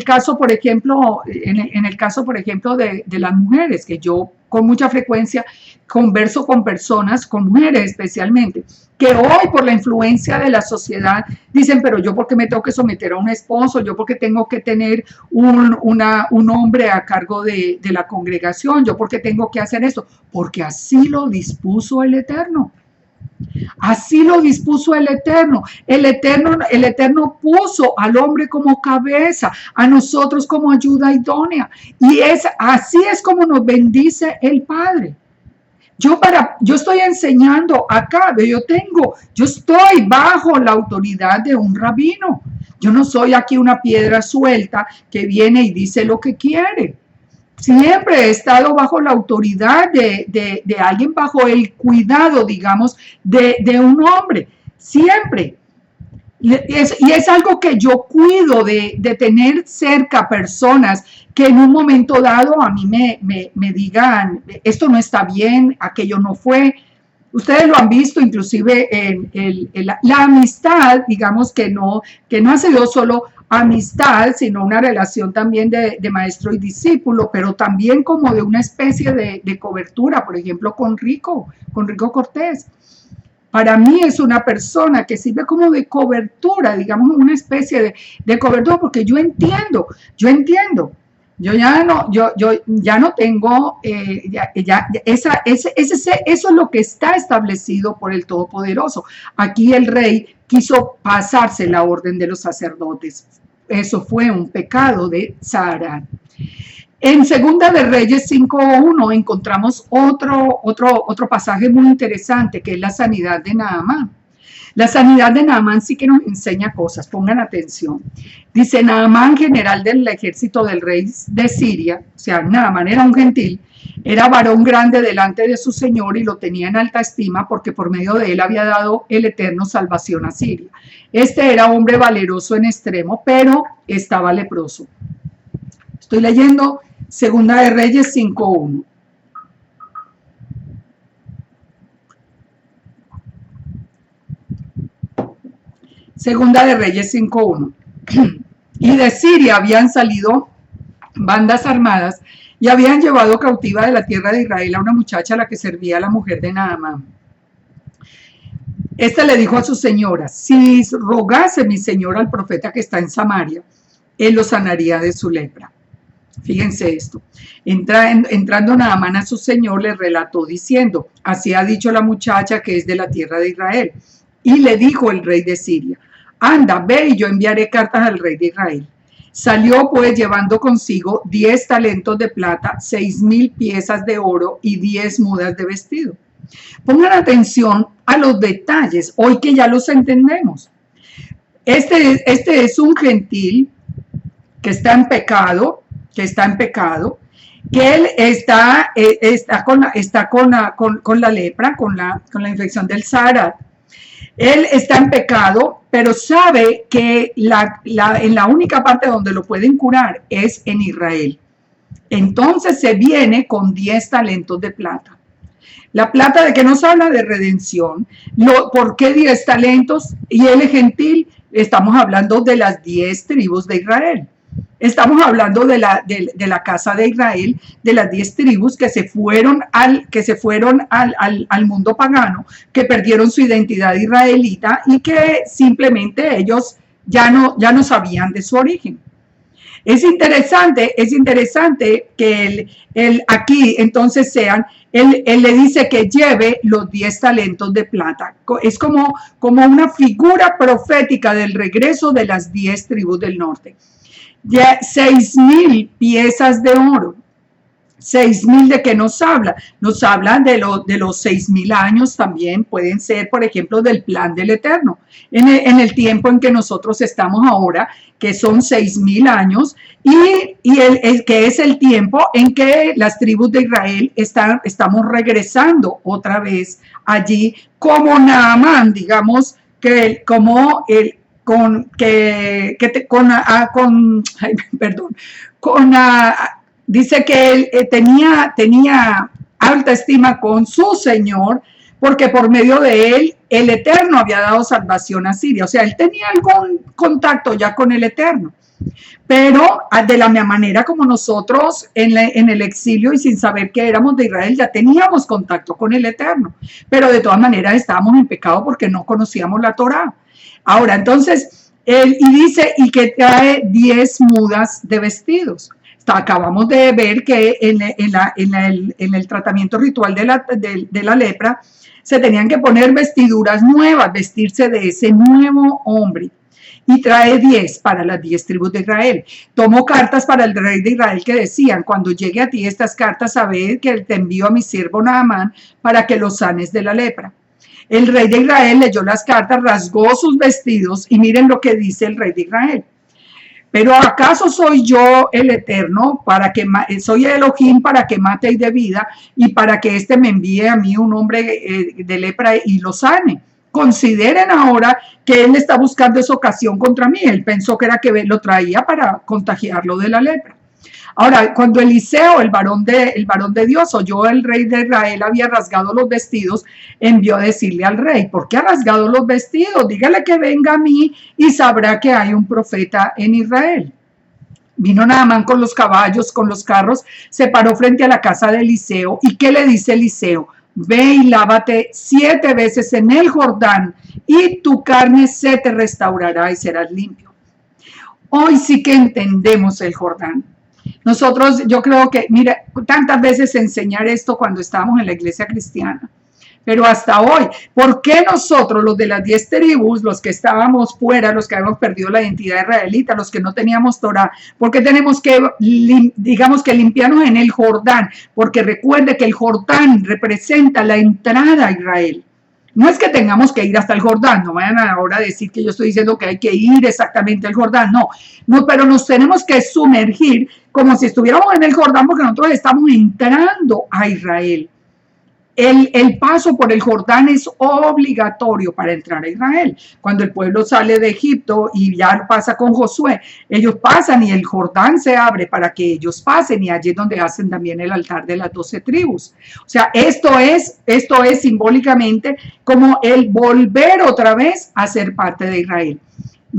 Speaker 1: caso, por ejemplo, de las mujeres, que yo con mucha frecuencia converso con personas, con mujeres especialmente, que hoy por la influencia de la sociedad dicen, pero yo porque me tengo que someter a un esposo, yo porque tengo que tener un hombre a cargo de la congregación, yo porque tengo que hacer esto, porque así lo dispuso el Eterno. Así lo dispuso el Eterno. El Eterno puso al hombre como cabeza, a nosotros como ayuda idónea. Y así es como nos bendice el Padre. Yo estoy enseñando acá, yo estoy bajo la autoridad de un rabino. Yo no soy aquí una piedra suelta que viene y dice lo que quiere. Siempre he estado bajo la autoridad de alguien, bajo el cuidado, digamos, de un hombre. Siempre. Y es algo que yo cuido de tener cerca personas que en un momento dado a mí me digan, esto no está bien, aquello no fue. Ustedes lo han visto inclusive en la amistad, digamos que no ha sido solo amistad, sino una relación también de maestro y discípulo, pero también como de una especie de cobertura, por ejemplo, con Rico Cortés. Para mí es una persona que sirve como de cobertura, digamos, una especie de cobertura, porque yo entiendo. Yo ya no tengo, eso es lo que está establecido por el Todopoderoso. Aquí el rey quiso pasarse la orden de los sacerdotes. Eso fue un pecado de Tzarat. En Segunda de Reyes 5:1 encontramos otro pasaje muy interesante, que es la sanidad de Naamán. La sanidad de Naamán sí que nos enseña cosas, pongan atención. Dice Naamán, general del ejército del rey de Siria, o sea, Naamán era un gentil, era varón grande delante de su señor y lo tenía en alta estima porque por medio de él había dado el Eterno salvación a Siria. Este era hombre valeroso en extremo, pero estaba leproso. Estoy leyendo Segunda de Reyes 5:1. Segunda de Reyes 5:1. Y de Siria habían salido bandas armadas y habían llevado cautiva de la tierra de Israel a una muchacha a la que servía la mujer de Naamán. Esta le dijo a su señora: si rogase mi señor al profeta que está en Samaria, él lo sanaría de su lepra. Fíjense esto. Entrando Naamán a su señor, le relató diciendo: así ha dicho la muchacha que es de la tierra de Israel. Y le dijo el rey de Siria: anda, ve y yo enviaré cartas al rey de Israel. Salió pues llevando consigo 10 talentos de plata, 6,000 piezas de oro y 10 mudas de vestido. Pongan atención a los detalles, hoy que ya los entendemos. Este es un gentil que está en pecado, que él está con la lepra, con la infección del Sahara. Él está en pecado, pero sabe que en la única parte donde lo pueden curar es en Israel. Entonces se viene con 10 talentos de plata. La plata, ¿de qué nos habla? De redención. ¿Por qué 10 talentos? Y él es gentil. Estamos hablando de las 10 tribus de Israel. Estamos hablando de la casa de Israel, de las 10 tribus que se fueron al mundo pagano, que perdieron su identidad israelita y que simplemente ellos ya no sabían de su origen. Es interesante que él aquí entonces él le dice que lleve los 10 talentos de plata. Es como una figura profética del regreso de las 10 tribus del norte. 6,000 piezas de oro. 6,000 de qué nos habla? Nos habla de los 6,000 años también, pueden ser, por ejemplo, del plan del Eterno. En el tiempo en que nosotros estamos ahora, que son 6,000 años, y que es el tiempo en que las tribus de Israel estamos regresando otra vez allí, como Naamán, digamos, dice que él tenía alta estima con su Señor, porque por medio de él el Eterno había dado salvación a Siria. O sea, él tenía algún contacto ya con el Eterno. Pero de la misma manera como nosotros en el exilio y sin saber que éramos de Israel, ya teníamos contacto con el Eterno. Pero de todas maneras estábamos en pecado porque no conocíamos la Torá. Ahora, entonces, y dice, y que trae 10 mudas de vestidos. Acabamos de ver que en el tratamiento ritual de la lepra se tenían que poner vestiduras nuevas, vestirse de ese nuevo hombre. Y trae 10 para las 10 tribus de Israel. Tomó cartas para el rey de Israel que decían: cuando llegue a ti estas cartas, sabed que te envío a mi siervo Naamán para que lo sanes de la lepra. El rey de Israel leyó las cartas, rasgó sus vestidos y miren lo que dice el rey de Israel. Pero ¿acaso soy yo el Eterno soy Elohim para que mate y dé vida y para que éste me envíe a mí un hombre de lepra y lo sane? Consideren ahora que él está buscando esa ocasión contra mí. Él pensó que era que lo traía para contagiarlo de la lepra. Ahora, cuando Eliseo, el varón de Dios, oyó el rey de Israel había rasgado los vestidos, envió a decirle al rey: ¿por qué ha rasgado los vestidos? Dígale que venga a mí y sabrá que hay un profeta en Israel. Vino Naamán con los caballos, con los carros, se paró frente a la casa de Eliseo. ¿Y qué le dice Eliseo? Ve y lávate 7 veces en el Jordán y tu carne se te restaurará y serás limpio. Hoy sí que entendemos el Jordán. Nosotros, yo creo que, mira, tantas veces enseñar esto cuando estábamos en la iglesia cristiana, pero hasta hoy, ¿por qué nosotros, los de las 10 tribus, los que estábamos fuera, los que habíamos perdido la identidad israelita, los que no teníamos Torah, por qué tenemos que, digamos que limpiarnos en el Jordán? Porque recuerde que el Jordán representa la entrada a Israel. No es que tengamos que ir hasta el Jordán, no vayan ahora a decir que yo estoy diciendo que hay que ir exactamente al Jordán, no, pero nos tenemos que sumergir como si estuviéramos en el Jordán porque nosotros estamos entrando a Israel. El paso por el Jordán es obligatorio para entrar a Israel. Cuando el pueblo sale de Egipto y ya pasa con Josué, ellos pasan y el Jordán se abre para que ellos pasen y allí es donde hacen también el altar de las 12 tribus. O sea, esto es simbólicamente como el volver otra vez a ser parte de Israel.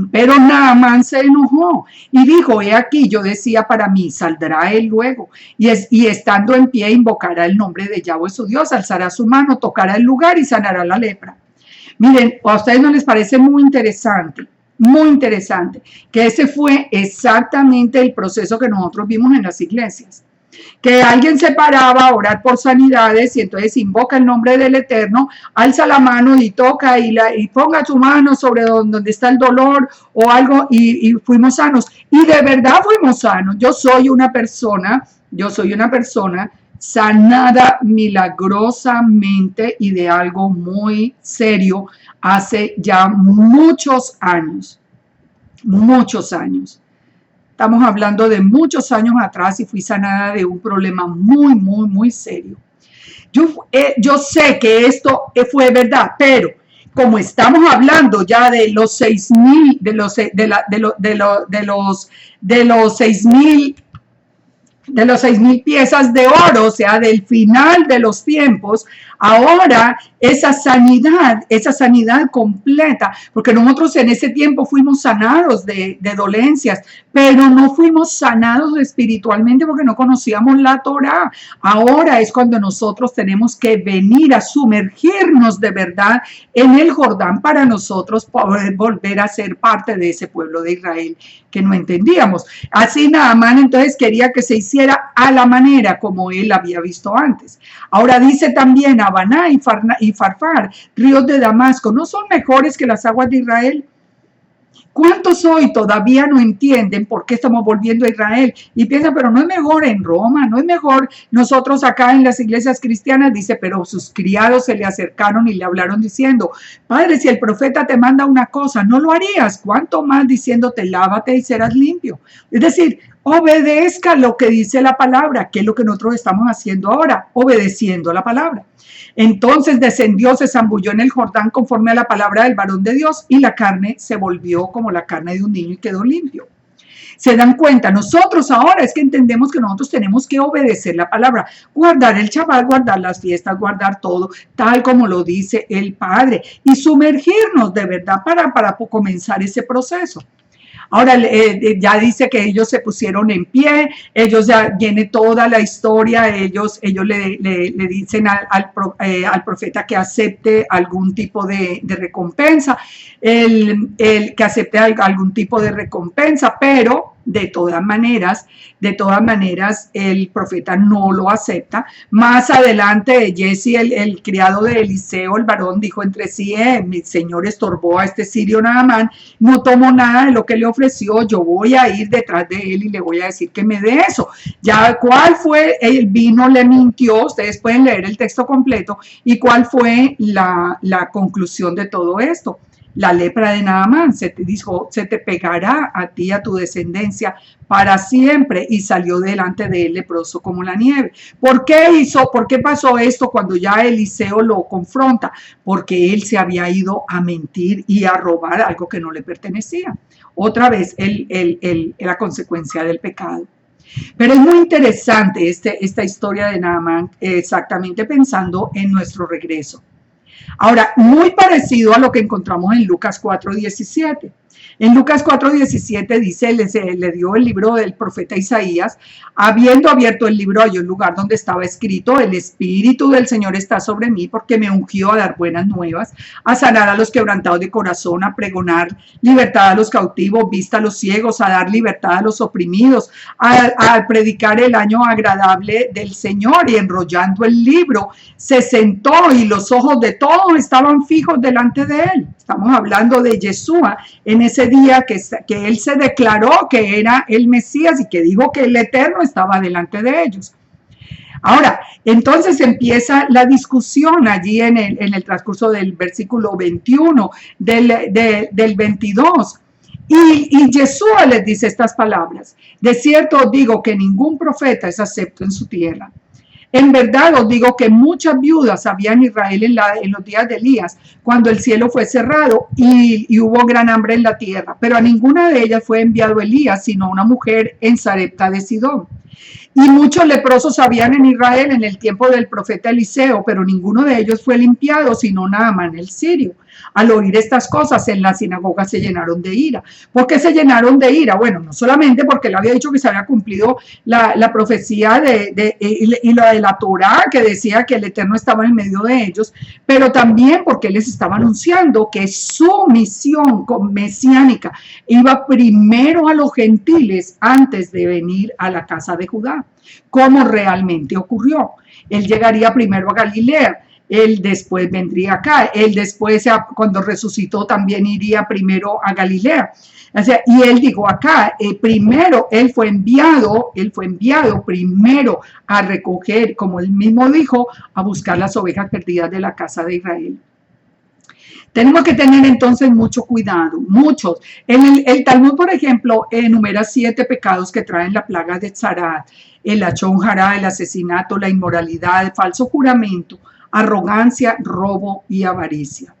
Speaker 1: Pero Naamán se enojó y dijo, he aquí, yo decía para mí, saldrá él luego, y estando en pie invocará el nombre de Yahweh su Dios, alzará su mano, tocará el lugar y sanará la lepra. Miren, ¿a ustedes no les parece muy interesante, que ese fue exactamente el proceso que nosotros vimos en las iglesias? Que alguien se paraba a orar por sanidades y entonces invoca el nombre del Eterno, alza la mano y toca y ponga su mano sobre donde está el dolor o algo y fuimos sanos. Y de verdad fuimos sanos. Yo soy una persona sanada milagrosamente y de algo muy serio hace ya muchos años. Estamos hablando de muchos años atrás y fui sanada de un problema muy serio. Yo sé que esto fue verdad, pero como estamos hablando ya de los 6,000, de los 6,000 piezas de oro, o sea, del final de los tiempos, ahora esa sanidad completa, porque nosotros en ese tiempo fuimos sanados de dolencias, pero no fuimos sanados espiritualmente porque no conocíamos la Torah. Ahora es cuando nosotros tenemos que venir a sumergirnos de verdad en el Jordán para nosotros poder volver a ser parte de ese pueblo de Israel que no entendíamos. Así Naamán entonces quería que se hiciera a la manera como él había visto antes. Ahora dice también Habaná y Farfar, ríos de Damasco, ¿no son mejores que las aguas de Israel? ¿Cuántos hoy todavía no entienden por qué estamos volviendo a Israel? Y piensan, pero no es mejor en Roma, no es mejor nosotros acá en las iglesias cristianas. Dice, pero sus criados se le acercaron y le hablaron diciendo, Padre, si el profeta te manda una cosa, ¿no lo harías? ¿Cuánto más diciéndote, lávate y serás limpio? Es decir, obedezca lo que dice la palabra, que es lo que nosotros estamos haciendo ahora, obedeciendo la palabra. Entonces descendió, se zambulló en el Jordán conforme a la palabra del varón de Dios y la carne se volvió como la carne de un niño y quedó limpio. Se dan cuenta, nosotros ahora es que entendemos que nosotros tenemos que obedecer la palabra, guardar el Shabbat, guardar las fiestas, guardar todo, tal como lo dice el Padre, y sumergirnos de verdad para comenzar ese proceso. Ahora ya dice que ellos se pusieron en pie, ellos ya viene toda la historia, ellos le dicen al profeta que acepte algún tipo de recompensa, que acepte algún tipo de recompensa, pero de todas maneras, el profeta no lo acepta. Más adelante, Jesse, el criado de Eliseo, el varón, dijo entre sí, mi señor estorbó a este sirio Naamán, no tomó nada de lo que le ofreció, yo voy a ir detrás de él y le voy a decir que me dé eso. Ya, ¿cuál fue? El vino le mintió, ustedes pueden leer el texto completo, y cuál fue la conclusión de todo esto. La lepra de Naamán, se te pegará a ti, a tu descendencia para siempre, y salió delante de él leproso como la nieve. ¿Por qué pasó esto cuando ya Eliseo lo confronta? Porque él se había ido a mentir y a robar algo que no le pertenecía. Otra vez la consecuencia del pecado. Pero es muy interesante esta historia de Naamán, exactamente pensando en nuestro regreso. Ahora, muy parecido a lo que encontramos en Lucas 4:17. En Lucas 4:17 dice, le dio el libro del profeta Isaías, habiendo abierto el libro, hay un lugar donde estaba escrito, el Espíritu del Señor está sobre mí porque me ungió a dar buenas nuevas, a sanar a los quebrantados de corazón, a pregonar libertad a los cautivos, vista a los ciegos, a dar libertad a los oprimidos, a predicar el año agradable del Señor. Y enrollando el libro, se sentó y los ojos de todos estaban fijos delante de él. Estamos hablando de Yeshua en ese día que él se declaró que era el Mesías y que dijo que el Eterno estaba delante de ellos. Ahora, entonces empieza la discusión allí en el transcurso del versículo 21, del 22. Y Yeshua les dice estas palabras: de cierto os digo que ningún profeta es acepto en su tierra. En verdad os digo que muchas viudas había en Israel en los días de Elías, cuando el cielo fue cerrado y hubo gran hambre en la tierra, pero a ninguna de ellas fue enviado Elías, sino a una mujer en Sarepta de Sidón. Y muchos leprosos habían en Israel en el tiempo del profeta Eliseo, pero ninguno de ellos fue limpiado, sino Naamán el sirio. Al oír estas cosas, en la sinagoga se llenaron de ira. ¿Por qué se llenaron de ira? Bueno, no solamente porque él había dicho que se había cumplido la profecía y la de la Torá, que decía que el Eterno estaba en medio de ellos, pero también porque él les estaba anunciando que su misión mesiánica iba primero a los gentiles antes de venir a la casa de Judá, como realmente ocurrió. Él llegaría primero a Galilea, él después vendría acá, él después, cuando resucitó, también iría primero a Galilea. O sea, y él dijo acá, primero él fue enviado primero a recoger, como él mismo dijo, a buscar las ovejas perdidas de la casa de Israel. Tenemos que tener entonces mucho cuidado, muchos. El Talmud, por ejemplo, enumera 7 pecados que traen la plaga de Tzarat: el lachon hará, el asesinato, la inmoralidad, el falso juramento, arrogancia, robo y avaricia.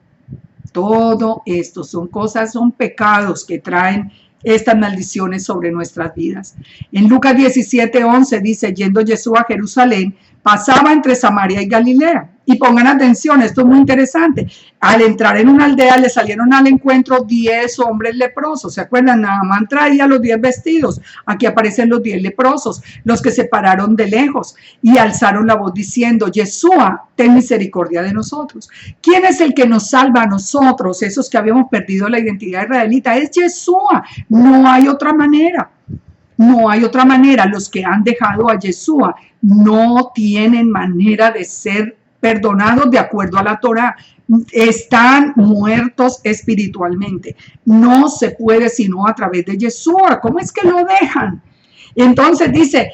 Speaker 1: Todo esto son pecados que traen estas maldiciones sobre nuestras vidas. En Lucas 17:11 dice: yendo Jesús a Jerusalén, pasaba entre Samaria y Galilea. Y pongan atención, esto es muy interesante. Al entrar en una aldea le salieron al encuentro 10 hombres leprosos. ¿Se acuerdan? Naamán traía los 10 vestidos. Aquí aparecen los 10 leprosos, los que se pararon de lejos y alzaron la voz diciendo: Yeshua, ten misericordia de nosotros. ¿Quién es el que nos salva a nosotros, esos que habíamos perdido la identidad israelita? Es Yeshua. No hay otra manera. No hay otra manera. Los que han dejado a Yeshua no tienen manera de ser perdonados de acuerdo a la Torá. Están muertos espiritualmente. No se puede sino a través de Yeshua. ¿Cómo es que lo dejan? Entonces dice,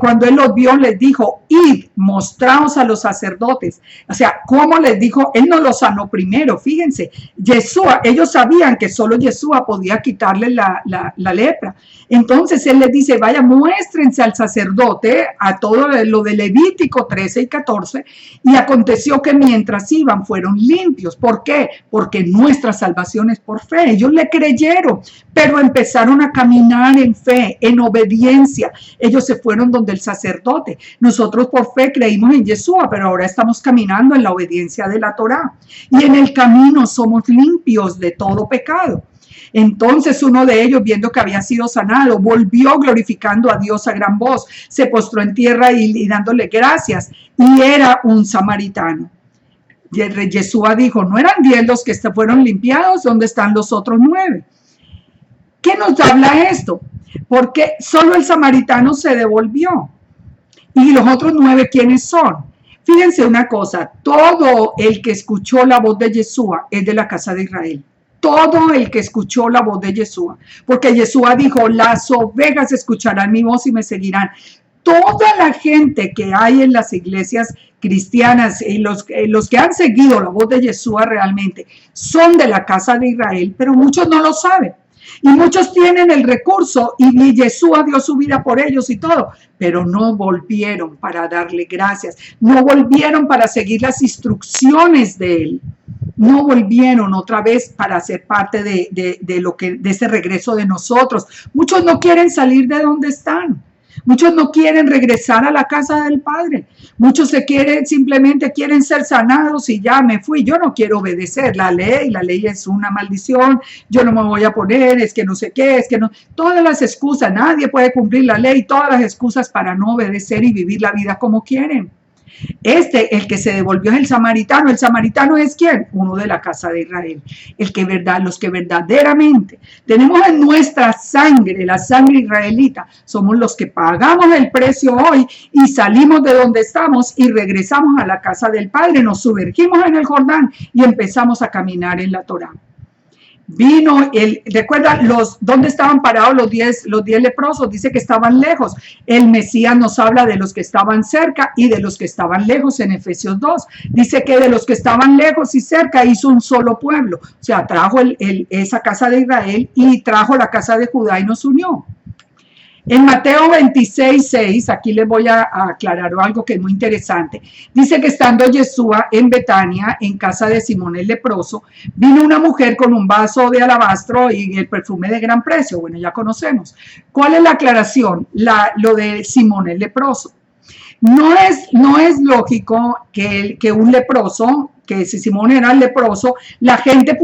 Speaker 1: cuando él los vio, les dijo: id, mostraos a los sacerdotes. O sea, ¿cómo les dijo? Él no los sanó primero, fíjense. Yeshua, ellos sabían que solo Yeshua podía quitarle la lepra. Entonces él les dice: vaya, muéstrense al sacerdote, a todo lo de Levítico 13 y 14. Y aconteció que mientras iban fueron limpios. ¿Por qué? Porque nuestra salvación es por fe. Ellos le creyeron, pero empezaron a caminar en fe, en obediencia. Ellos se fueron donde el sacerdote. Nosotros por fe creímos en Yeshua, pero ahora estamos caminando en la obediencia de la Torá. Y en el camino somos limpios de todo pecado. Entonces uno de ellos, viendo que había sido sanado, volvió glorificando a Dios a gran voz, se postró en tierra y dándole gracias, y era un samaritano. Yeshua dijo: ¿no eran 10 los que fueron limpiados? ¿Dónde están los otros 9? ¿Qué nos habla esto? Porque solo el samaritano se devolvió. ¿Y los otros 9 quiénes son? Fíjense una cosa: todo el que escuchó la voz de Yeshua es de la casa de Israel. Todo el que escuchó la voz de Yeshua, porque Yeshua dijo: las ovejas escucharán mi voz y me seguirán. Toda la gente que hay en las iglesias cristianas y los que han seguido la voz de Yeshua realmente son de la casa de Israel, pero muchos no lo saben. Y muchos tienen el recurso y Yeshua dio su vida por ellos y todo, pero no volvieron para darle gracias, no volvieron para seguir las instrucciones de él, no volvieron otra vez para ser parte de ese regreso de nosotros. Muchos no quieren salir de donde están. Muchos no quieren regresar a la casa del Padre. Muchos simplemente quieren ser sanados y ya me fui. Yo no quiero obedecer la ley es una maldición, yo no me voy a poner, es que no sé qué, es que no. Todas las excusas, nadie puede cumplir la ley, todas las excusas para no obedecer y vivir la vida como quieren. El que se devolvió es el samaritano. ¿El samaritano es quién? Uno de la casa de Israel. Los que verdaderamente tenemos en nuestra sangre, la sangre israelita, somos los que pagamos el precio hoy y salimos de donde estamos y regresamos a la casa del Padre, nos sumergimos en el Jordán y empezamos a caminar en la Torá. Vino, recuerda dónde estaban parados los 10 leprosos, dice que estaban lejos. El Mesías nos habla de los que estaban cerca y de los que estaban lejos en Efesios 2. Dice que de los que estaban lejos y cerca hizo un solo pueblo. O sea, trajo esa casa de Israel y trajo la casa de Judá y nos unió. En Mateo 26:6, aquí les voy a aclarar algo que es muy interesante. Dice que estando Yeshua en Betania, en casa de Simón el leproso, vino una mujer con un vaso de alabastro y el perfume de gran precio. Bueno, ya conocemos. ¿Cuál es la aclaración? Lo de Simón el leproso. No es lógico que un leproso, que si Simón era leproso, la gente,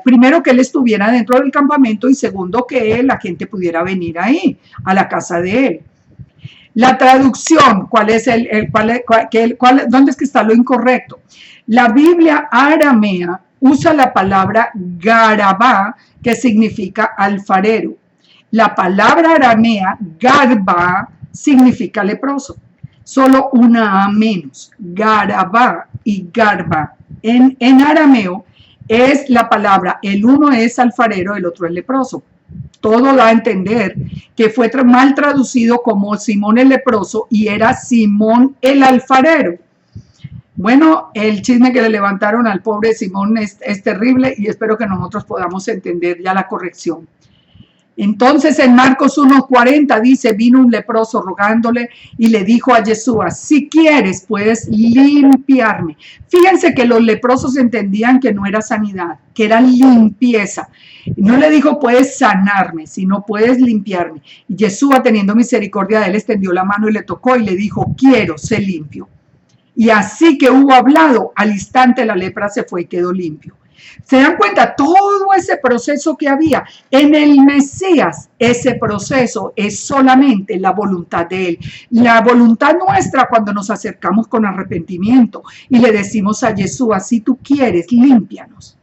Speaker 1: primero que él estuviera dentro del campamento y segundo que la gente pudiera venir ahí, a la casa de él. La traducción, ¿cuál es dónde es que está lo incorrecto? La Biblia aramea usa la palabra garabá, que significa alfarero. La palabra aramea garba significa leproso. Solo una A menos, garabá y garba. En arameo es la palabra, el uno es alfarero, el otro es leproso. Todo da a entender que fue mal traducido como Simón el leproso y era Simón el alfarero. Bueno, el chisme que le levantaron al pobre Simón es terrible y espero que nosotros podamos entender ya la corrección. Entonces en Marcos 1:40 dice, vino un leproso rogándole y le dijo a Yeshua, si quieres puedes limpiarme. Fíjense que los leprosos entendían que no era sanidad, que era limpieza. No le dijo puedes sanarme, sino puedes limpiarme. Y Yeshua, teniendo misericordia de él, extendió la mano y le tocó y le dijo, quiero, sé limpio. Y así que hubo hablado, al instante la lepra se fue y quedó limpio. ¿Se dan cuenta? Todo ese proceso que había en el Mesías, ese proceso es solamente la voluntad de él. La voluntad nuestra cuando nos acercamos con arrepentimiento y le decimos a Yeshua, si tú quieres, límpianos.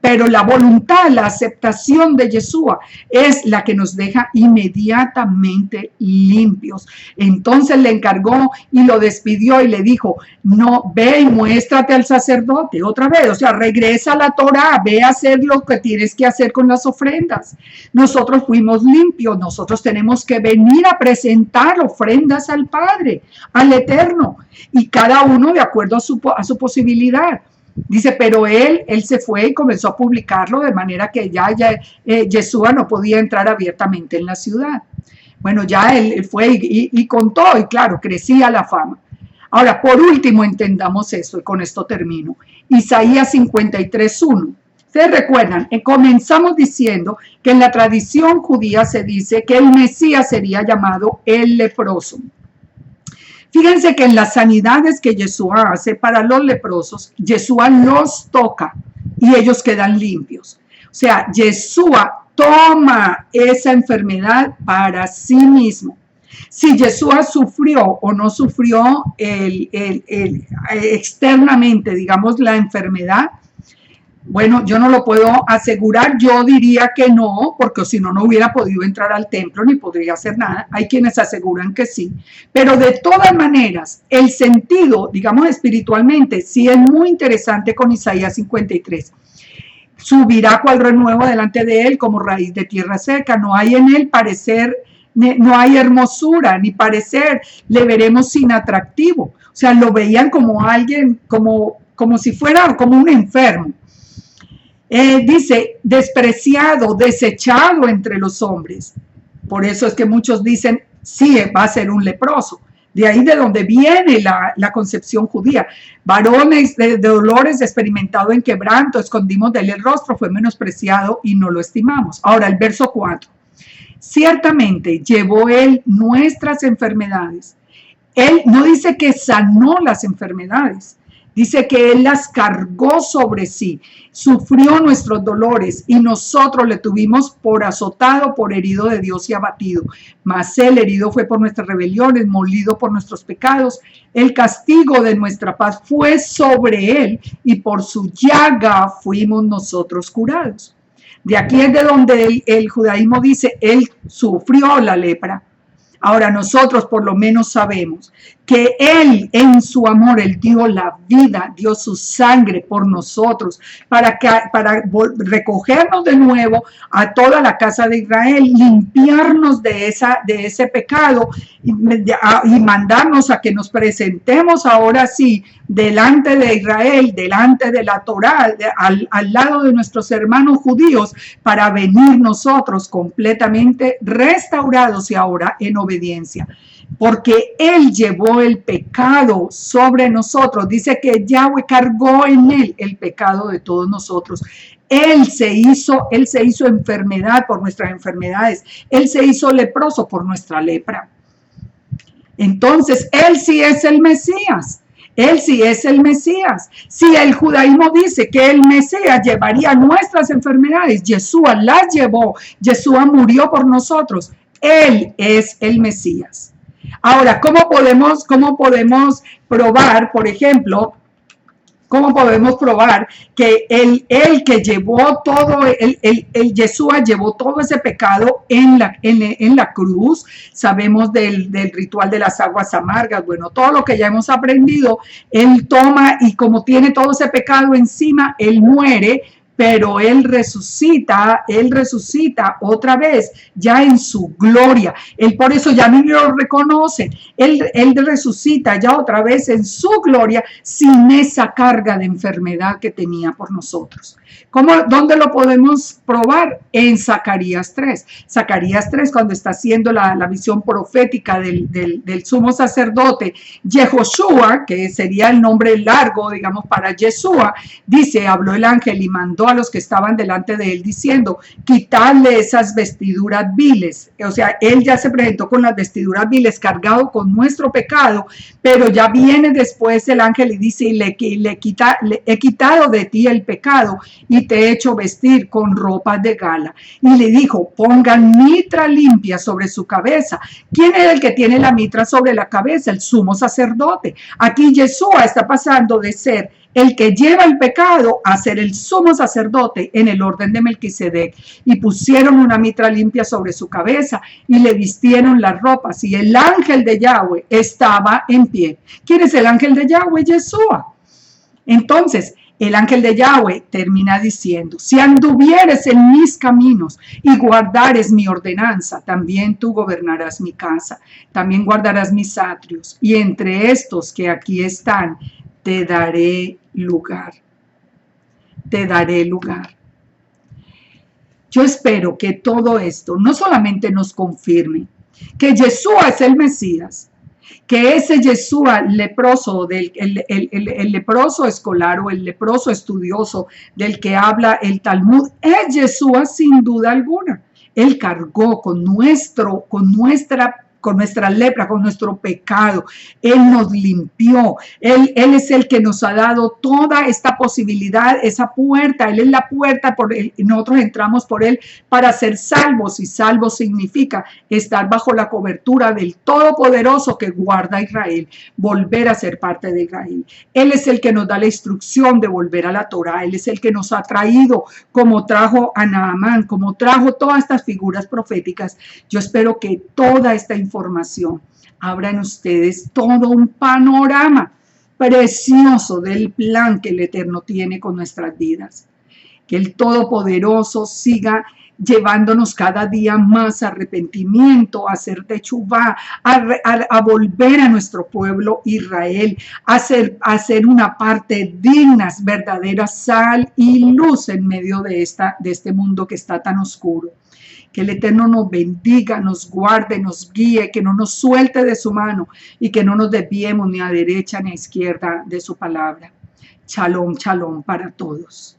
Speaker 1: Pero la voluntad, la aceptación de Yeshua es la que nos deja inmediatamente limpios. Entonces le encargó y lo despidió y le dijo, no, ve y muéstrate al sacerdote otra vez. O sea, regresa a la Torá, ve a hacer lo que tienes que hacer con las ofrendas. Nosotros fuimos limpios, nosotros tenemos que venir a presentar ofrendas al Padre, al Eterno. Y cada uno de acuerdo a su posibilidad. Dice, pero él se fue y comenzó a publicarlo de manera que ya Yeshua no podía entrar abiertamente en la ciudad. Bueno, ya él fue y contó y claro, crecía la fama. Ahora, por último, entendamos esto y con esto termino. Isaías 53:1. Ustedes recuerdan, comenzamos diciendo que en la tradición judía se dice que el Mesías sería llamado el leproso. Fíjense que en las sanidades que Yeshua hace para los leprosos, Yeshua los toca y ellos quedan limpios. O sea, Yeshua toma esa enfermedad para sí mismo. Si Yeshua sufrió o no sufrió externamente, digamos, la enfermedad, bueno, yo no lo puedo asegurar, yo diría que no, porque si no, no hubiera podido entrar al templo ni podría hacer nada. Hay quienes aseguran que sí, pero de todas maneras, el sentido, digamos espiritualmente, sí es muy interesante con Isaías 53. Subirá cual renuevo delante de él como raíz de tierra seca, no hay en él parecer, no hay hermosura ni parecer, le veremos sin atractivo. O sea, lo veían como alguien, como si fuera como un enfermo. Dice, despreciado, desechado entre los hombres. Por eso es que muchos dicen, sí, va a ser un leproso. De ahí de donde viene la concepción judía. Varones de dolores, experimentado en quebranto, escondimos de él el rostro, fue menospreciado y no lo estimamos. Ahora el verso 4. Ciertamente llevó él nuestras enfermedades. Él no dice que sanó las enfermedades. Dice que él las cargó sobre sí, sufrió nuestros dolores y nosotros le tuvimos por azotado, por herido de Dios y abatido. Mas él herido fue por nuestras rebeliones, molido por nuestros pecados. El castigo de nuestra paz fue sobre él y por su llaga fuimos nosotros curados. De aquí es de donde el judaísmo dice, él sufrió la lepra. Ahora nosotros por lo menos sabemos que Él en su amor, Él dio la vida, dio su sangre por nosotros, para recogernos de nuevo a toda la casa de Israel, limpiarnos de ese pecado y mandarnos a que nos presentemos ahora sí delante de Israel, delante de la Torá, al lado de nuestros hermanos judíos, para venir nosotros completamente restaurados y ahora en obediencia. Porque Él llevó el pecado sobre nosotros. Dice que Yahweh cargó en Él el pecado de todos nosotros. Él se hizo enfermedad por nuestras enfermedades. Él se hizo leproso por nuestra lepra. Entonces, Él sí es el Mesías. Él sí es el Mesías. Si el judaísmo dice que el Mesías llevaría nuestras enfermedades, Yeshua las llevó. Yeshua murió por nosotros. Él es el Mesías. Ahora, ¿cómo podemos probar, por ejemplo, que el que llevó todo, el Yeshua llevó todo ese pecado en la cruz? Sabemos del ritual de las aguas amargas, bueno, todo lo que ya hemos aprendido, Él toma y como tiene todo ese pecado encima, Él muere, pero Él resucita otra vez, ya en su gloria. Él por eso ya ni lo reconoce. Él resucita ya otra vez en su gloria, sin esa carga de enfermedad que tenía por nosotros. ¿Dónde lo podemos probar? En Zacarías 3. Zacarías 3, cuando está haciendo la visión profética del sumo sacerdote, Yehoshua, que sería el nombre largo, digamos, para Yeshua, dice, habló el ángel y mandó a los que estaban delante de él diciendo, quitadle esas vestiduras viles. O sea, él ya se presentó con las vestiduras viles, cargado con nuestro pecado, pero ya viene después el ángel y dice, y le he quitado de ti el pecado y te he hecho vestir con ropas de gala. Y le dijo, pongan mitra limpia sobre su cabeza. ¿Quién es el que tiene la mitra sobre la cabeza? El sumo sacerdote. Aquí Yeshua está pasando de ser el que lleva el pecado a ser el sumo sacerdote en el orden de Melquisedec. Y pusieron una mitra limpia sobre su cabeza y le vistieron las ropas. Y el ángel de Yahweh estaba en pie. ¿Quién es el ángel de Yahweh? Yeshua. Entonces, el ángel de Yahweh termina diciendo, si anduvieres en mis caminos y guardares mi ordenanza, también tú gobernarás mi casa, también guardarás mis atrios, y entre estos que aquí están, te daré lugar. Te daré lugar. Yo espero que todo esto no solamente nos confirme que Yeshua es el Mesías, que ese Yeshua leproso, el leproso escolar o el leproso estudioso del que habla el Talmud, es Yeshua sin duda alguna. Él cargó con nuestra lepra, con nuestro pecado. Él nos limpió. Él es el que nos ha dado toda esta posibilidad, esa puerta. Él es la puerta, y nosotros entramos por Él para ser salvos. Y salvos significa estar bajo la cobertura del Todopoderoso que guarda a Israel, volver a ser parte de Israel. Él es el que nos da la instrucción de volver a la Torá. Él es el que nos ha traído, como trajo a Naamán, como trajo todas estas figuras proféticas. Yo espero que toda esta información abra en ustedes todo un panorama precioso del plan que el Eterno tiene con nuestras vidas. Que el Todopoderoso siga llevándonos cada día más arrepentimiento, a hacer techuvá, a volver a nuestro pueblo Israel, a ser una parte digna, verdadera sal y luz en medio de este mundo que está tan oscuro. Que el Eterno nos bendiga, nos guarde, nos guíe, que no nos suelte de su mano y que no nos desviemos ni a derecha ni a izquierda de su palabra. Shalom, shalom para todos.